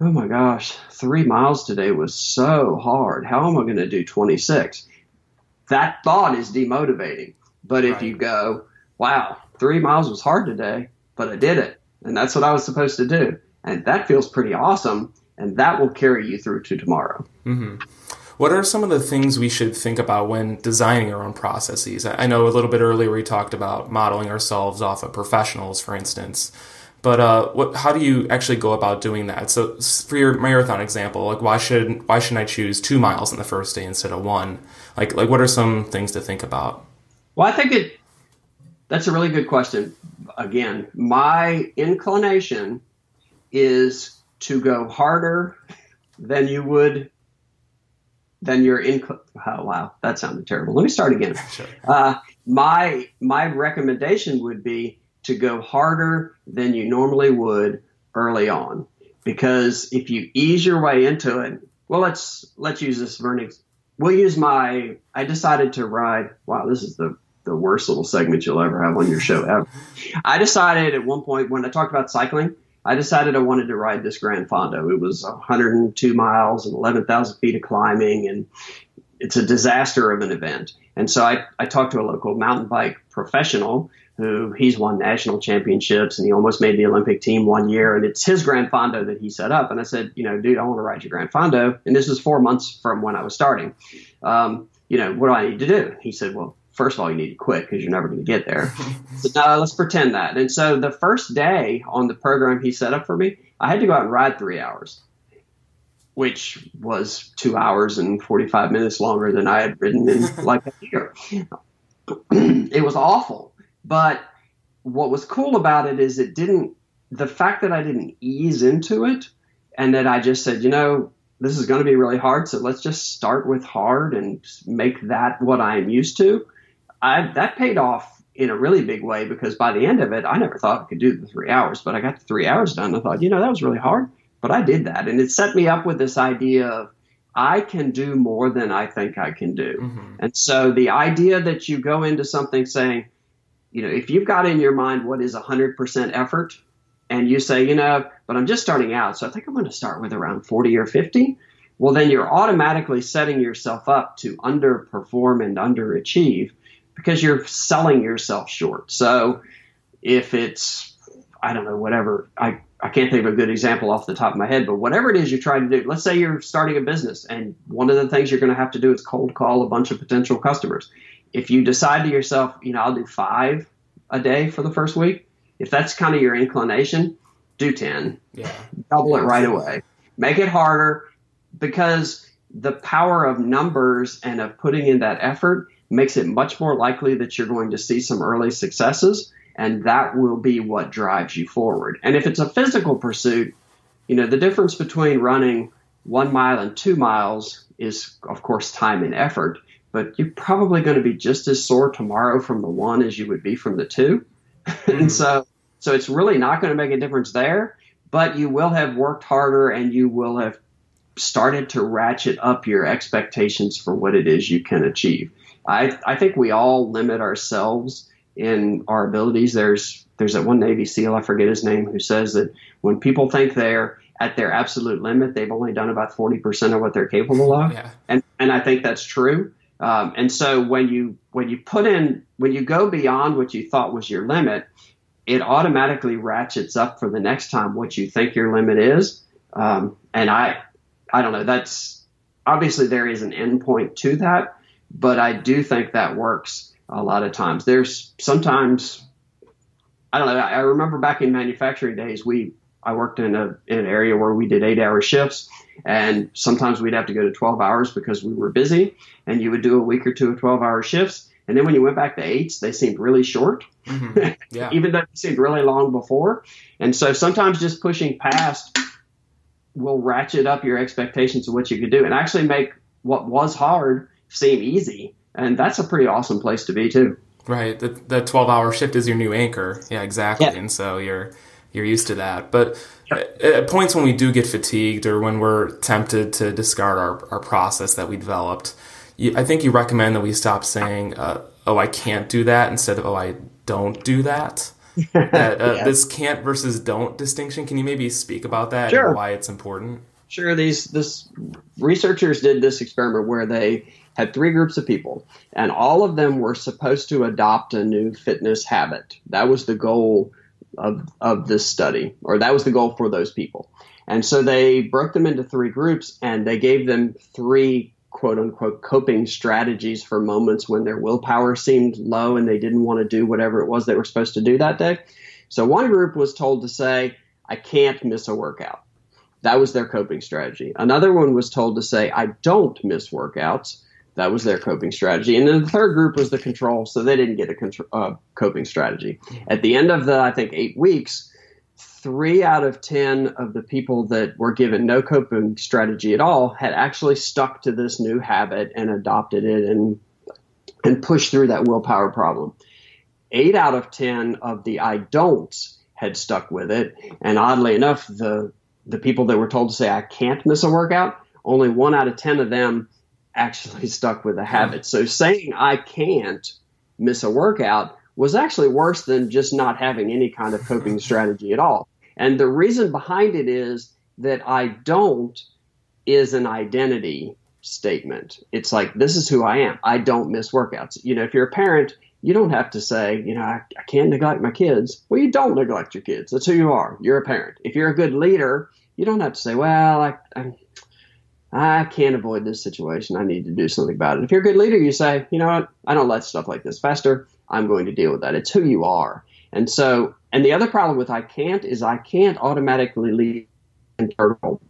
oh my gosh, 3 miles today was so hard. How am I going to do 26? That thought is demotivating. But if you go, wow, 3 miles was hard today, but I did it. And that's what I was supposed to do. And that feels pretty awesome. And that will carry you through to tomorrow. Mm-hmm. What are some of the things we should think about when designing our own processes? I know a little bit earlier we talked about modeling ourselves off of professionals, for instance. But how do you actually go about doing that? So for your marathon example, like why shouldn't I choose 2 miles on the first day instead of 1? Like what are some things to think about? Well, I think that's a really good question. Again, my inclination is to go harder than you would than your oh wow, that sounded terrible. Let me start again. Sure. My recommendation would be to go harder than you normally would early on, because if you ease your way into it, well, let's use this for an we'll use I decided to ride. Wow, this is the worst little segment you'll ever have on your show ever. I decided at one point when I talked about cycling, I decided I wanted to ride this Gran Fondo. It was 102 miles and 11,000 feet of climbing, and it's a disaster of an event. And so I talked to a local mountain bike professional he's won national championships, and he almost made the Olympic team one year, and it's his Gran Fondo that he set up. And I said, dude, I want to ride your Gran Fondo. And this was 4 months from when I was starting. What do I need to do? He said, well, first of all, you need to quit because you're never going to get there. So no, let's pretend that. And so the first day on the program he set up for me, I had to go out and ride 3 hours, which was 2 hours and 45 minutes longer than I had ridden in like a year. It was awful. But what was cool about it is the fact that I didn't ease into it and that I just said, this is going to be really hard, so let's just start with hard and make that what I am used to. That paid off in a really big way, because by the end of it, I never thought I could do the 3 hours, but I got the 3 hours done. I thought, that was really hard, but I did that. And it set me up with this idea of I can do more than I think I can do. Mm-hmm. And so the idea that you go into something saying, if you've got in your mind what is 100% effort, and you say, but I'm just starting out, so I think I'm going to start with around 40 or 50, well, then you're automatically setting yourself up to underperform and underachieve because you're selling yourself short. So if it's, I don't know, whatever, I can't think of a good example off the top of my head, but whatever it is you're trying to do, let's say you're starting a business, and one of the things you're going to have to do is cold call a bunch of potential customers. If you decide to yourself, I'll do 5 a day for the first week, if that's kind of your inclination, do 10. Yeah. Double it right away. Make it harder, because the power of numbers and of putting in that effort makes it much more likely that you're going to see some early successes, and that will be what drives you forward. And if it's a physical pursuit, the difference between running 1 mile and 2 miles is, of course, time and effort. But you're probably going to be just as sore tomorrow from the 1 as you would be from the 2. Mm-hmm. And so So it's really not going to make a difference there, but you will have worked harder and you will have started to ratchet up your expectations for what it is you can achieve. I think we all limit ourselves in our abilities. There's that one Navy SEAL, I forget his name, who says that when people think they're at their absolute limit, they've only done about 40% of what they're capable of. Yeah. And I think that's true. And so when you go beyond what you thought was your limit, it automatically ratchets up for the next time what you think your limit is. And I don't know, that's obviously there is an end point to that, but I do think that works a lot of times. There's sometimes, I don't know, I remember back in manufacturing days, I worked in an area where we did 8-hour shifts, and sometimes we'd have to go to 12 hours because we were busy, and you would do a week or two of 12-hour shifts. And then when you went back to 8s, they seemed really short, Yeah. even though they seemed really long before. And so sometimes just pushing past will ratchet up your expectations of what you could do and actually make what was hard seem easy. And that's a pretty awesome place to be too. Right. The 12-hour shift is your new anchor. Yeah, exactly. Yeah. And so you're used to that. But at points when we do get fatigued or when we're tempted to discard our process that we developed, I think you recommend that we stop saying, oh, I can't do that, instead of, oh, I don't do that. This can't versus don't distinction. Can you maybe speak about that Sure. and why it's important? Sure. This researchers did this experiment where they had 3 groups of people, and all of them were supposed to adopt a new fitness habit. That was the goal of this study, or that was the goal for those people. And so they broke them into 3 groups, and they gave them 3 quote unquote coping strategies for moments when their willpower seemed low and they didn't want to do whatever it was they were supposed to do that day. So one group was told to say, I can't miss a workout. That was their coping strategy. Another one was told to say, I don't miss workouts. That was their coping strategy. And then the third group was the control, so they didn't get a coping strategy. At the end of I think 8 weeks, 3 out of 10 of the people that were given no coping strategy at all had actually stuck to this new habit and adopted it and pushed through that willpower problem. 8 out of 10 of the I don'ts had stuck with it. And oddly enough, the people that were told to say, I can't miss a workout, only 1 out of 10 of them actually stuck with the habit. So saying I can't miss a workout was actually worse than just not having any kind of coping strategy at all. And the reason behind it is that I don't is an identity statement. It's like, this is who I am. I don't miss workouts. You know, if you're a parent, you don't have to say, you know, I can't neglect my kids. Well, you don't neglect your kids. That's who you are. You're a parent. If you're a good leader, you don't have to say, well, I can't avoid this situation. I need to do something about it. If you're a good leader, you say, you know what? I don't let stuff like this fester. I'm going to deal with that. It's who you are. And so, and the other problem with I can't is I can't automatically lead internal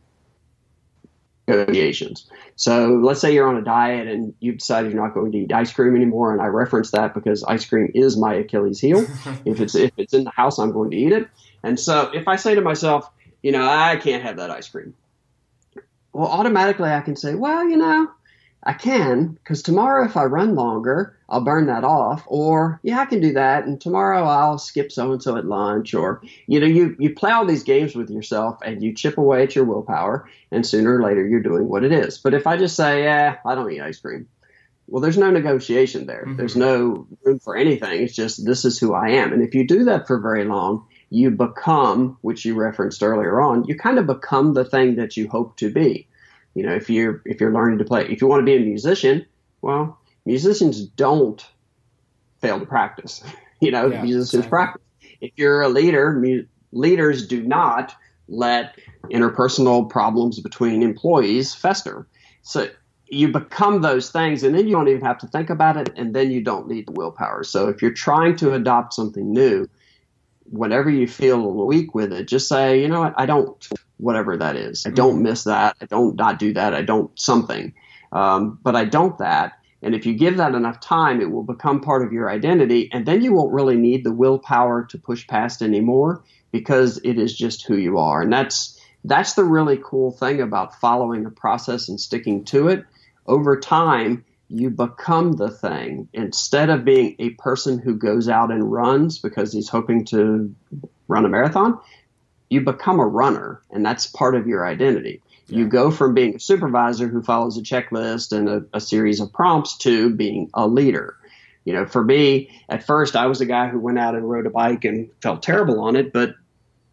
negotiations. So let's say you're on a diet and you've decided you're not going to eat ice cream anymore. And I reference that because ice cream is my Achilles heel. If it's in the house, I'm going to eat it. And so if I say to myself, you know, I can't have that ice cream. Well, automatically I can say, well, you know, I can, because tomorrow if I run longer, I'll burn that off. Or, yeah, I can do that. And tomorrow I'll skip so-and-so at lunch. Or, you know, you play all these games with yourself and you chip away at your willpower. And sooner or later you're doing what it is. But if I just say, I don't eat ice cream. Well, there's no negotiation there. Mm-hmm. There's no room for anything. It's just, this is who I am. And if you do that for very long, you become, which you referenced earlier on, you kind of become the thing that you hope to be. You know, if you're learning to play, if you want to be a musician, well, musicians don't fail to practice. You know, musicians practice. If you're a leader, leaders do not let interpersonal problems between employees fester. So you become those things, and then you don't even have to think about it, and then you don't need the willpower. So if you're trying to adopt something new, whenever you feel a little weak with it, just say, you know what, I don't, whatever that is. I don't miss that. I don't not do that. I don't something. But I don't that. And if you give that enough time, it will become part of your identity. And then you won't really need the willpower to push past anymore because it is just who you are. And that's the really cool thing about following a process and sticking to it. Over time, you become the thing. Instead of being a person who goes out and runs because he's hoping to run a marathon, you become a runner, and that's part of your identity. Yeah. You go from being a supervisor who follows a checklist and a series of prompts to being a leader. You know, for me, at first, I was a guy who went out and rode a bike and felt terrible on it. But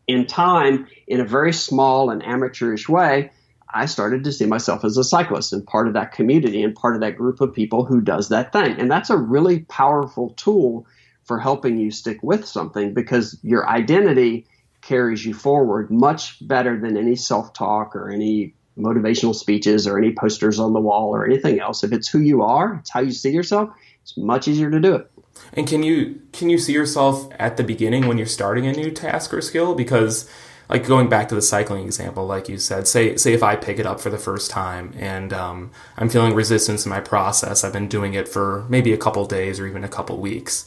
in time, in a very small and amateurish way, I started to see myself as a cyclist and part of that community and part of that group of people who does that thing. And that's a really powerful tool for helping you stick with something, because your identity carries you forward much better than any self-talk or any motivational speeches or any posters on the wall or anything else. If it's who you are, it's how you see yourself, it's much easier to do it. And can you see yourself at the beginning when you're starting a new task or skill? Because like going back to the cycling example, like you said, say if I pick it up for the first time and I'm feeling resistance in my process, I've been doing it for maybe a couple days or even a couple weeks.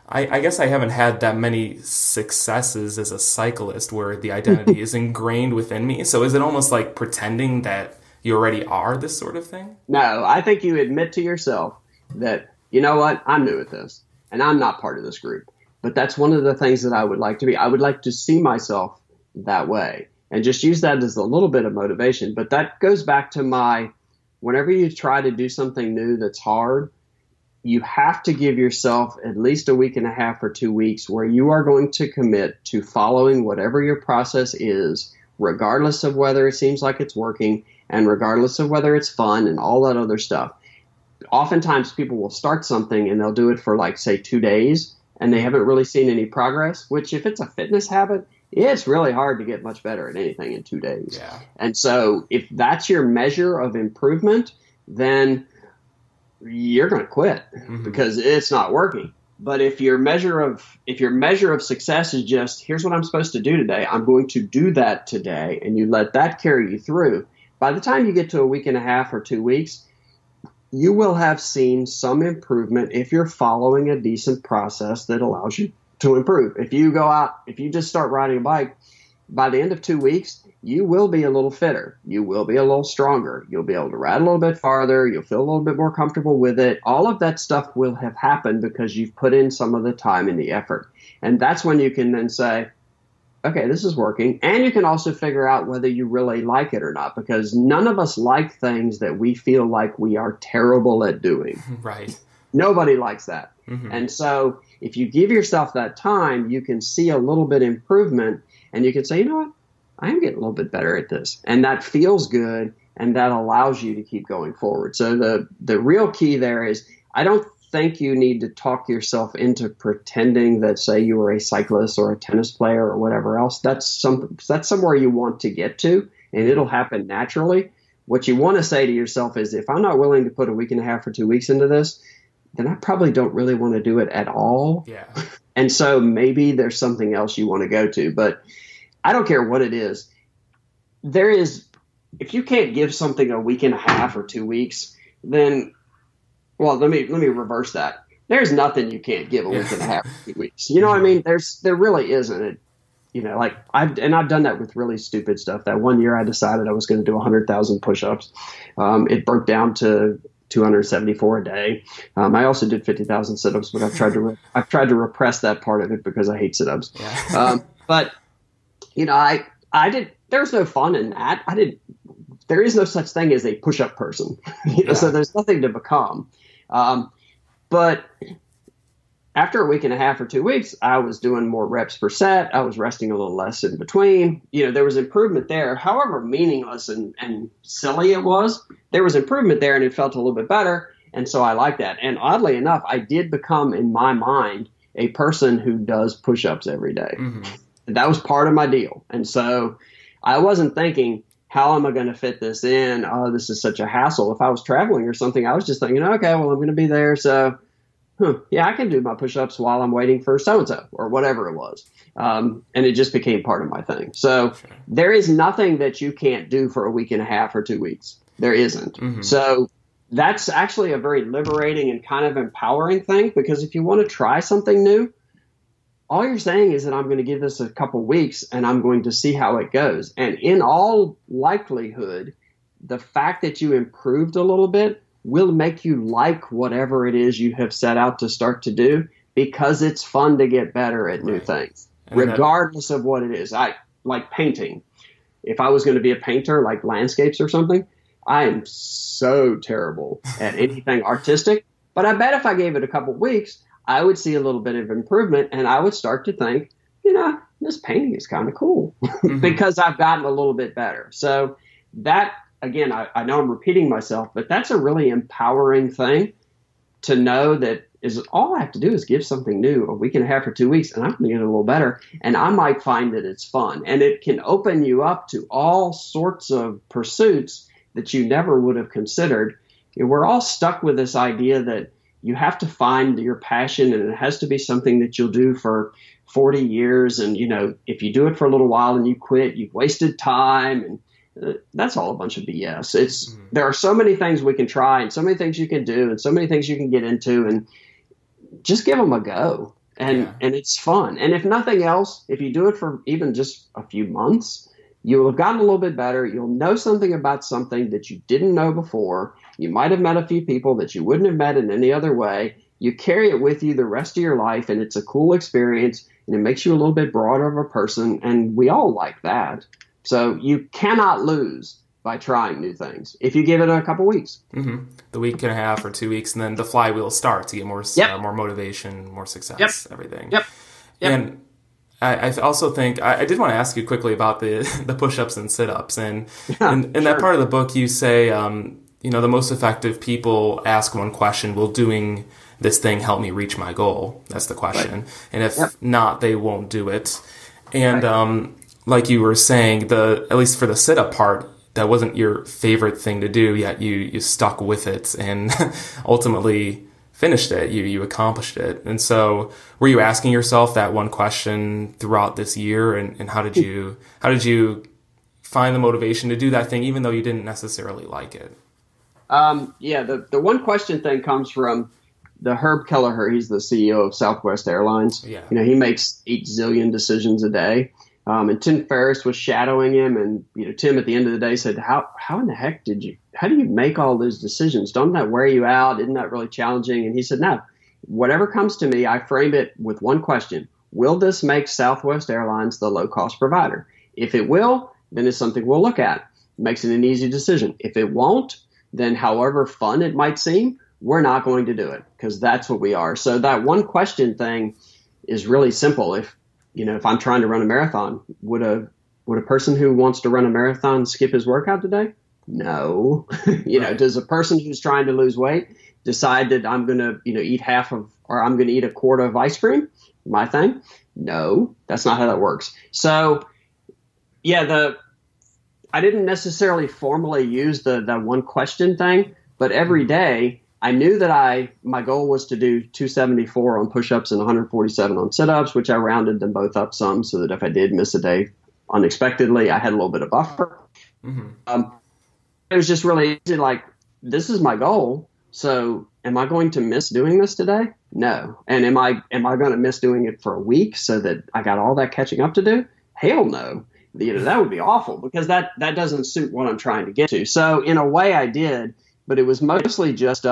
I guess I haven't had that many successes as a cyclist where the identity is ingrained within me. So is it almost like pretending that you already are this sort of thing? No, I think you admit to yourself that, you know what, I'm new at this and I'm not part of this group. But that's one of the things that I would like to be. I would like to see myself that way and just use that as a little bit of motivation. But that goes back to whenever you try to do something new that's hard, you have to give yourself at least a week and a half or 2 weeks where you are going to commit to following whatever your process is, regardless of whether it seems like it's working and regardless of whether it's fun and all that other stuff. Oftentimes people will start something and they'll do it for like, say, 2 days and they haven't really seen any progress, which if it's a fitness habit, it's really hard to get much better at anything in 2 days. Yeah. And so if that's your measure of improvement, then you're going to quit because it's not working. But if your measure of success is just, here's what I'm supposed to do today, I'm going to do that today, and you let that carry you through, by the time you get to a week and a half or 2 weeks, you will have seen some improvement if you're following a decent process that allows you to improve. If you go out, if you just start riding a bike, by the end of 2 weeks, you will be a little fitter. You will be a little stronger. You'll be able to ride a little bit farther. You'll feel a little bit more comfortable with it. All of that stuff will have happened because you've put in some of the time and the effort. And that's when you can then say, okay, this is working. And you can also figure out whether you really like it or not, because none of us like things that we feel like we are terrible at doing. Right. Nobody likes that. And so if you give yourself that time, you can see a little bit improvement and you can say, you know what? I am getting a little bit better at this. And that feels good, and that allows you to keep going forward. So the real key there is, I don't think you need to talk yourself into pretending that, say, you are a cyclist or a tennis player or whatever else. That's somewhere you want to get to, and it'll happen naturally. What you want to say to yourself is, if I'm not willing to put a week and a half or 2 weeks into this, then I probably don't really want to do it at all. Yeah. And so maybe there's something else you want to go to. But I don't care what it is. If you can't give something a week and a half or 2 weeks, then, well, let me reverse that. There's nothing you can't give a week and a half or 2 weeks. You know what I mean? There really isn't. Like I've done that with really stupid stuff. That one year I decided I was going to do 100,000 push-ups. It broke down to 274 a day. I also did 50,000 sit-ups, but I've tried to repress that part of it because I hate sit-ups. Yeah. But I did. There's no fun in that. There is no such thing as a push-up person. So there's nothing to become. But after a week and a half or 2 weeks, I was doing more reps per set. I was resting a little less in between. There was improvement there. However meaningless and silly it was, there was improvement there, and it felt a little bit better. And so I like that. And oddly enough, I did become, in my mind, a person who does push-ups every day. That was part of my deal. And so I wasn't thinking, how am I going to fit this in? Oh, this is such a hassle. If I was traveling or something, I was just thinking, okay, well, I'm going to be there. So, I can do my push-ups while I'm waiting for so-and-so or whatever it was. And it just became part of my thing. So There is nothing that you can't do for a week and a half or 2 weeks. There isn't. So that's actually a very liberating and kind of empowering thing, because if you want to try something new, all you're saying is that I'm going to give this a couple weeks and I'm going to see how it goes. And in all likelihood, the fact that you improved a little bit will make you like whatever it is you have set out to start to do, because it's fun to get better at new things. regardless of what it is. I like painting. If I was going to be a painter, like landscapes or something, I am so terrible at anything artistic. But I bet if I gave it a couple weeks, I would see a little bit of improvement, and I would start to think, this painting is kind of cool because I've gotten a little bit better. So that, again, I know I'm repeating myself, but that's a really empowering thing to know that is all I have to do is give something new a week and a half or 2 weeks, and I'm going to get a little better. And I might find that it's fun, and it can open you up to all sorts of pursuits that you never would have considered. We're all stuck with this idea that you have to find your passion, and it has to be something that you'll do for 40 years. And, if you do it for a little while and you quit, you've wasted time. And that's all a bunch of BS. There are so many things we can try and so many things you can do and so many things you can get into, and just give them a go. And it's fun. And if nothing else, if you do it for even just a few months, you will have gotten a little bit better. You'll know something about something that you didn't know before. You might have met a few people that you wouldn't have met in any other way. You carry it with you the rest of your life, and it's a cool experience, and it makes you a little bit broader of a person, and we all like that. So you cannot lose by trying new things if you give it a couple weeks. The week and a half or 2 weeks, and then the flywheel starts. You get more motivation, more success, everything. And I also think I did want to ask you quickly about the push-ups and sit-ups, and in that part of the book you say the most effective people ask one question: will doing this thing help me reach my goal? That's the question. Right. And if not, they won't do it. And like you were saying, at least for the sit-up part, that wasn't your favorite thing to do, yet you stuck with it and ultimately finished it. You accomplished it. And so were you asking yourself that one question throughout this year? And how did you find the motivation to do that thing, even though you didn't necessarily like it? The one question thing comes from the Herb Kelleher. He's the CEO of Southwest Airlines. He makes 8 zillion decisions a day. And Tim Ferriss was shadowing him, and Tim at the end of the day said, "How in the heck how do you make all those decisions? Don't that wear you out? Isn't that really challenging?" And he said, "No, whatever comes to me, I frame it with one question: will this make Southwest Airlines the low cost provider? If it will, then it's something we'll look at. It makes it an easy decision. If it won't, then however fun it might seem, we're not going to do it, because that's what we are." So that one question thing is really simple. If I'm trying to run a marathon, would a person who wants to run a marathon skip his workout today? No. Does a person who's trying to lose weight decide that I'm going to, eat I'm going to eat a quart of ice cream? My thing? No, that's not how that works. So I didn't necessarily formally use that one question thing, but every day I knew that my goal was to do 274 on push-ups and 147 on sit-ups, which I rounded them both up some so that if I did miss a day unexpectedly, I had a little bit of buffer. It was just really easy, like, this is my goal. So am I going to miss doing this today? No. And am I going to miss doing it for a week so that I got all that catching up to do? Hell no. That would be awful, because that doesn't suit what I'm trying to get to. So in a way I did, but it was mostly just,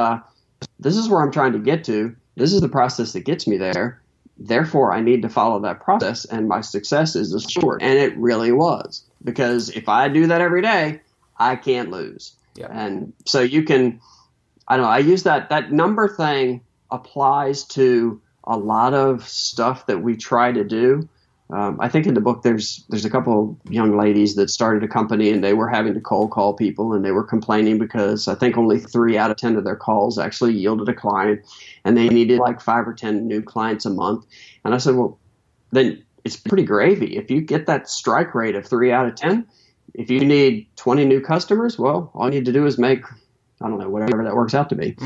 this is where I'm trying to get to. This is the process that gets me there. Therefore, I need to follow that process, and my success is assured. And it really was, because if I do that every day, I can't lose. Yeah. And so I use that number thing applies to a lot of stuff that we try to do. I think in the book there's a couple of young ladies that started a company, and they were having to cold call people, and they were complaining because I think only 3 out of 10 of their calls actually yielded a client, and they needed like 5 or 10 new clients a month. And I said, well, then it's pretty gravy. If you get that strike rate of 3 out of 10, if you need 20 new customers, well, all you need to do is make, I don't know, whatever that works out to be,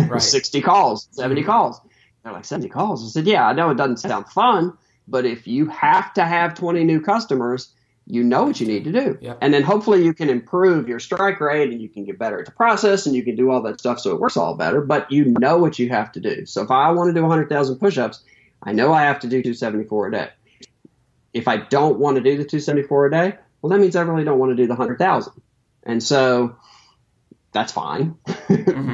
right. 60 calls, 70 calls. They're like, 70 calls? I said, yeah, I know it doesn't sound fun, but if you have to have 20 new customers, you know what you need to do. Yep. And then hopefully you can improve your strike rate, and you can get better at the process, and you can do all that stuff so it works all better, but you know what you have to do. So if I want to do 100,000 push-ups, I know I have to do 274 a day. If I don't want to do the 274 a day, well, that means I really don't want to do the 100,000. And so that's fine.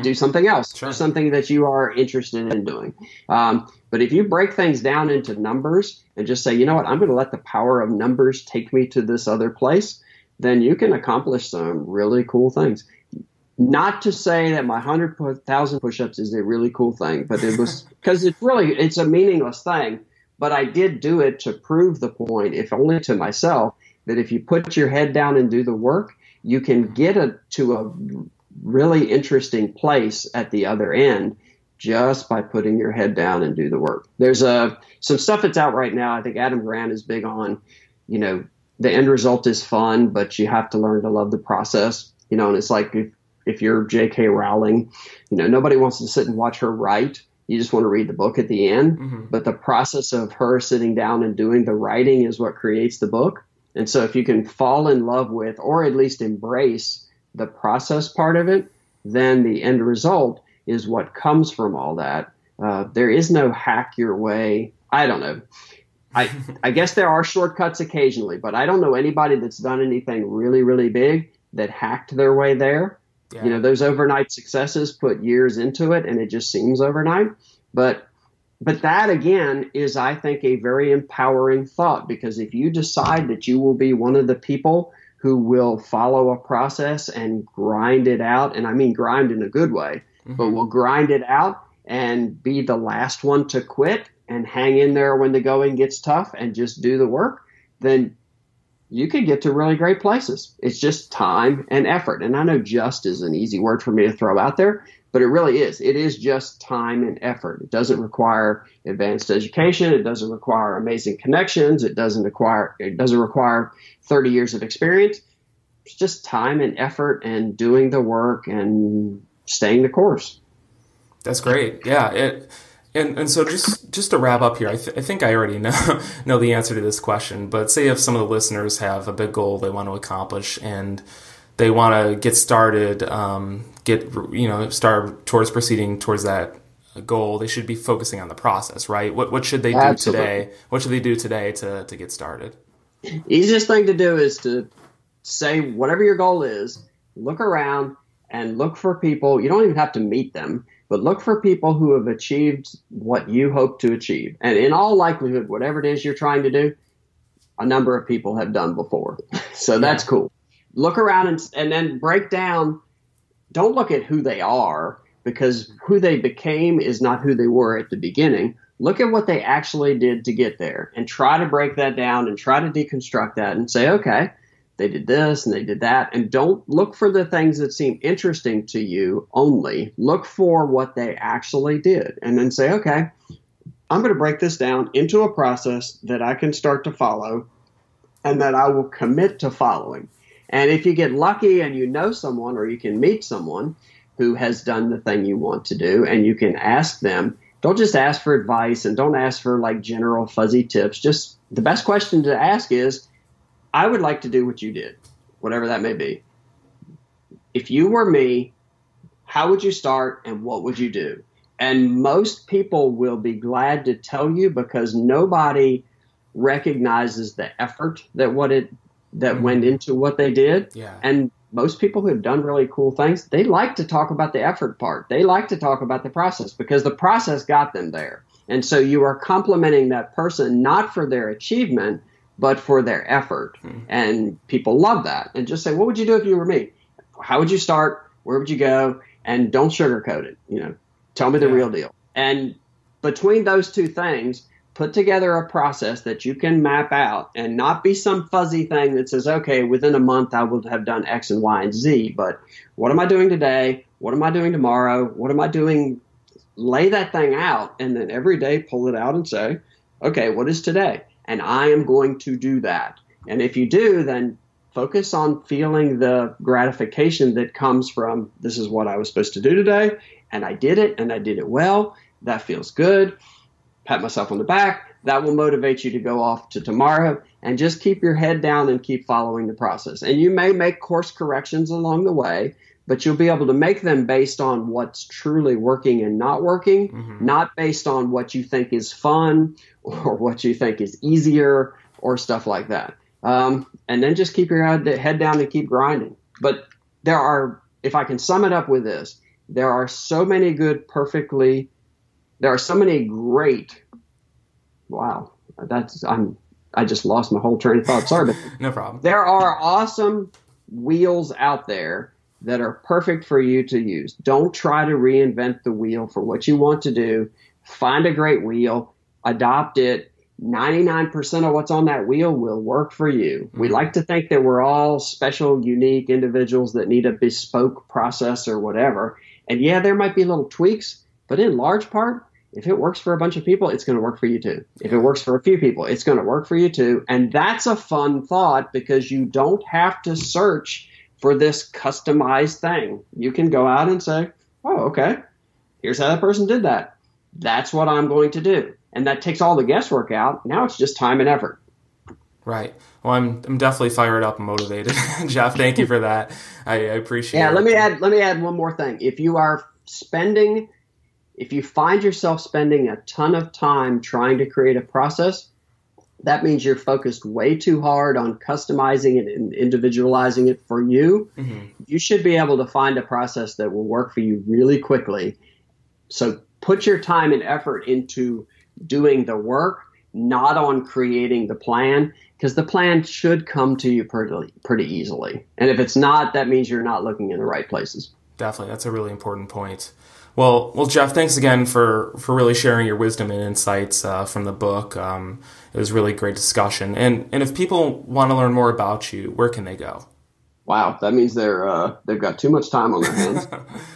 do something else, Sure. do something that you are interested in doing. But if you break things down into numbers and just say, you know what, I'm going to let the power of numbers take me to this other place, then you can accomplish some really cool things. Not to say that my 100,000 push-ups is a really cool thing, but it was because it's a meaningless thing. But I did do it to prove the point, if only to myself, that if you put your head down and do the work, you can get to a really interesting place at the other end just by putting your head down and do the work. There's some stuff that's out right now. I think Adam Grant is big on, the end result is fun, but you have to learn to love the process. And it's like if you're J.K. Rowling, nobody wants to sit and watch her write. You just want to read the book at the end. Mm-hmm. But the process of her sitting down and doing the writing is what creates the book. And so if you can fall in love with, or at least embrace the process part of it, then the end result is what comes from all that. There is no hack your way. I don't know. I guess there are shortcuts occasionally, but I don't know anybody that's done anything really, really big that hacked their way there. Yeah. Those overnight successes put years into it and it just seems overnight. But that, again, is, I think, a very empowering thought, because if you decide that you will be one of the people who will follow a process and grind it out, and I mean grind in a good way, mm-hmm. but will grind it out and be the last one to quit and hang in there when the going gets tough and just do the work, then you could get to really great places. It's just time and effort. And I know just is an easy word for me to throw out there, but it really is. It is just time and effort. It doesn't require advanced education. It doesn't require amazing connections. It doesn't require 30 years of experience. It's just time and effort and doing the work and staying the course. That's great. Yeah. And so just to wrap up here, I think I already know the answer to this question, but say if some of the listeners have a big goal they want to accomplish and they want to get started, start towards proceeding towards that goal, they should be focusing on the process, right? What should they do Absolutely. today? What should they do today to get started? Easiest thing to do is to say whatever your goal is, look around and look for people. You don't even have to meet them, but look for people who have achieved what you hope to achieve. And in all likelihood, whatever it is you're trying to do, a number of people have done before. So that's cool. Look around and then break down. Don't look at who they are, because who they became is not who they were at the beginning. Look at what they actually did to get there and try to break that down and try to deconstruct that and say, okay, they did this and they did that. And don't look for the things that seem interesting to you only. Look for what they actually did and then say, okay, I'm going to break this down into a process that I can start to follow and that I will commit to following. And if you get lucky and you know someone, or you can meet someone who has done the thing you want to do, and you can ask them, don't just ask for advice and don't ask for like general fuzzy tips. Just the best question to ask is, I would like to do what you did, whatever that may be. If you were me, how would you start and what would you do? And most people will be glad to tell you, because nobody recognizes the effort that went into what they did. Yeah. And most people who have done really cool things, they like to talk about the effort part. They like to talk about the process, because the process got them there. And so you are complimenting that person, not for their achievement, but for their effort. And people love that. And just say, what would you do if you were me? How would you start? Where would you go? And don't sugarcoat it. Tell me the real deal. And between those two things, put together a process that you can map out, and not be some fuzzy thing that says, okay, within a month I will have done X and Y and Z, but what am I doing today? What am I doing tomorrow? What am I doing? Lay that thing out, and then every day pull it out and say, okay, what is today? And I am going to do that. And if you do, then focus on feeling the gratification that comes from, this is what I was supposed to do today, and I did it, and I did it well. That feels good. Pat myself on the back. That will motivate you to go off to tomorrow, and just keep your head down and keep following the process. And you may make course corrections along the way, but you'll be able to make them based on what's truly working and not working, not based on what you think is fun or what you think is easier or stuff like that. And then just keep your head down and keep grinding. But if I can sum it up with this, there are so many good, there are so many great, wow, I just lost my whole train of thought. Sorry, but no problem. There are awesome wheels out there that are perfect for you to use. Don't try to reinvent the wheel for what you want to do. Find a great wheel, adopt it. 99% of what's on that wheel will work for you. We like to think that we're all special, unique individuals that need a bespoke process or whatever. And yeah, there might be little tweaks, but in large part, if it works for a bunch of people, it's going to work for you too. If it works for a few people, it's going to work for you too. And that's a fun thought because you don't have to search for this customized thing. You can go out and say, oh, okay, here's how that person did that. That's what I'm going to do. And that takes all the guesswork out. Now it's just time and effort. Right. Well, I'm definitely fired up and motivated. Jeff, thank you for that. I appreciate it. Yeah, let me add one more thing. If you find yourself spending a ton of time trying to create a process, that means you're focused way too hard on customizing it and individualizing it for you. Mm-hmm. You should be able to find a process that will work for you really quickly. So put your time and effort into doing the work, not on creating the plan, because the plan should come to you pretty easily. And if it's not, that means you're not looking in the right places. Definitely. That's a really important point. Well, Jeff, thanks again for really sharing your wisdom and insights from the book. It was really great discussion. And if people want to learn more about you, where can they go? Wow, that means they've got too much time on their hands.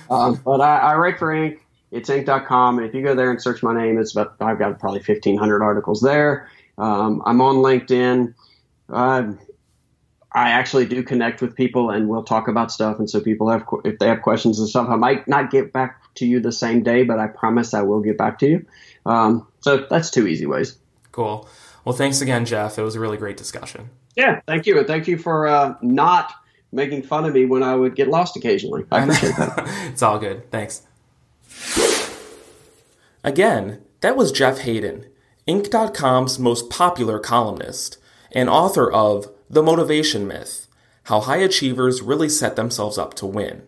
But I write for Inc. It's Inc.com. And if you go there and search my name, I've got probably 1,500 articles there. I'm on LinkedIn. I actually do connect with people and we'll talk about stuff. And so people if they have questions and stuff, I might not get back to you the same day, but I promise I will get back to you. So that's 2 easy ways. Cool. Well, thanks again, Jeff. It was a really great discussion. Yeah, thank you. And thank you for not making fun of me when I would get lost occasionally. I appreciate that. It's all good. Thanks. Again, that was Jeff Haden, Inc.com's most popular columnist and author of The Motivation Myth, How High Achievers Really Set Themselves Up to Win.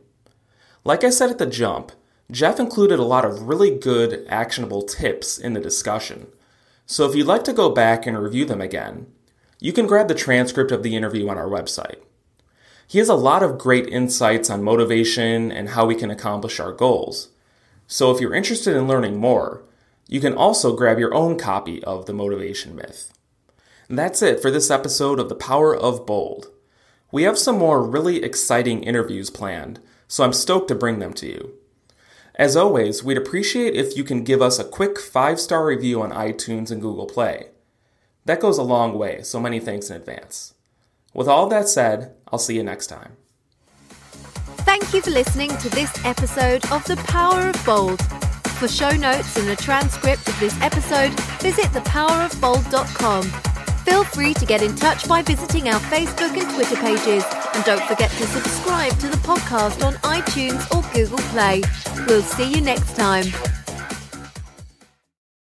Like I said at the jump, Jeff included a lot of really good, actionable tips in the discussion. So if you'd like to go back and review them again, you can grab the transcript of the interview on our website. He has a lot of great insights on motivation and how we can accomplish our goals. So if you're interested in learning more, you can also grab your own copy of The Motivation Myth. And that's it for this episode of The Power of Bold. We have some more really exciting interviews planned, so I'm stoked to bring them to you. As always, we'd appreciate if you can give us a quick 5-star review on iTunes and Google Play. That goes a long way, so many thanks in advance. With all that said, I'll see you next time. Thank you for listening to this episode of The Power of Bold. For show notes and a transcript of this episode, visit thepowerofbold.com. Feel free to get in touch by visiting our Facebook and Twitter pages. And don't forget to subscribe to the podcast on iTunes or Google Play. We'll see you next time.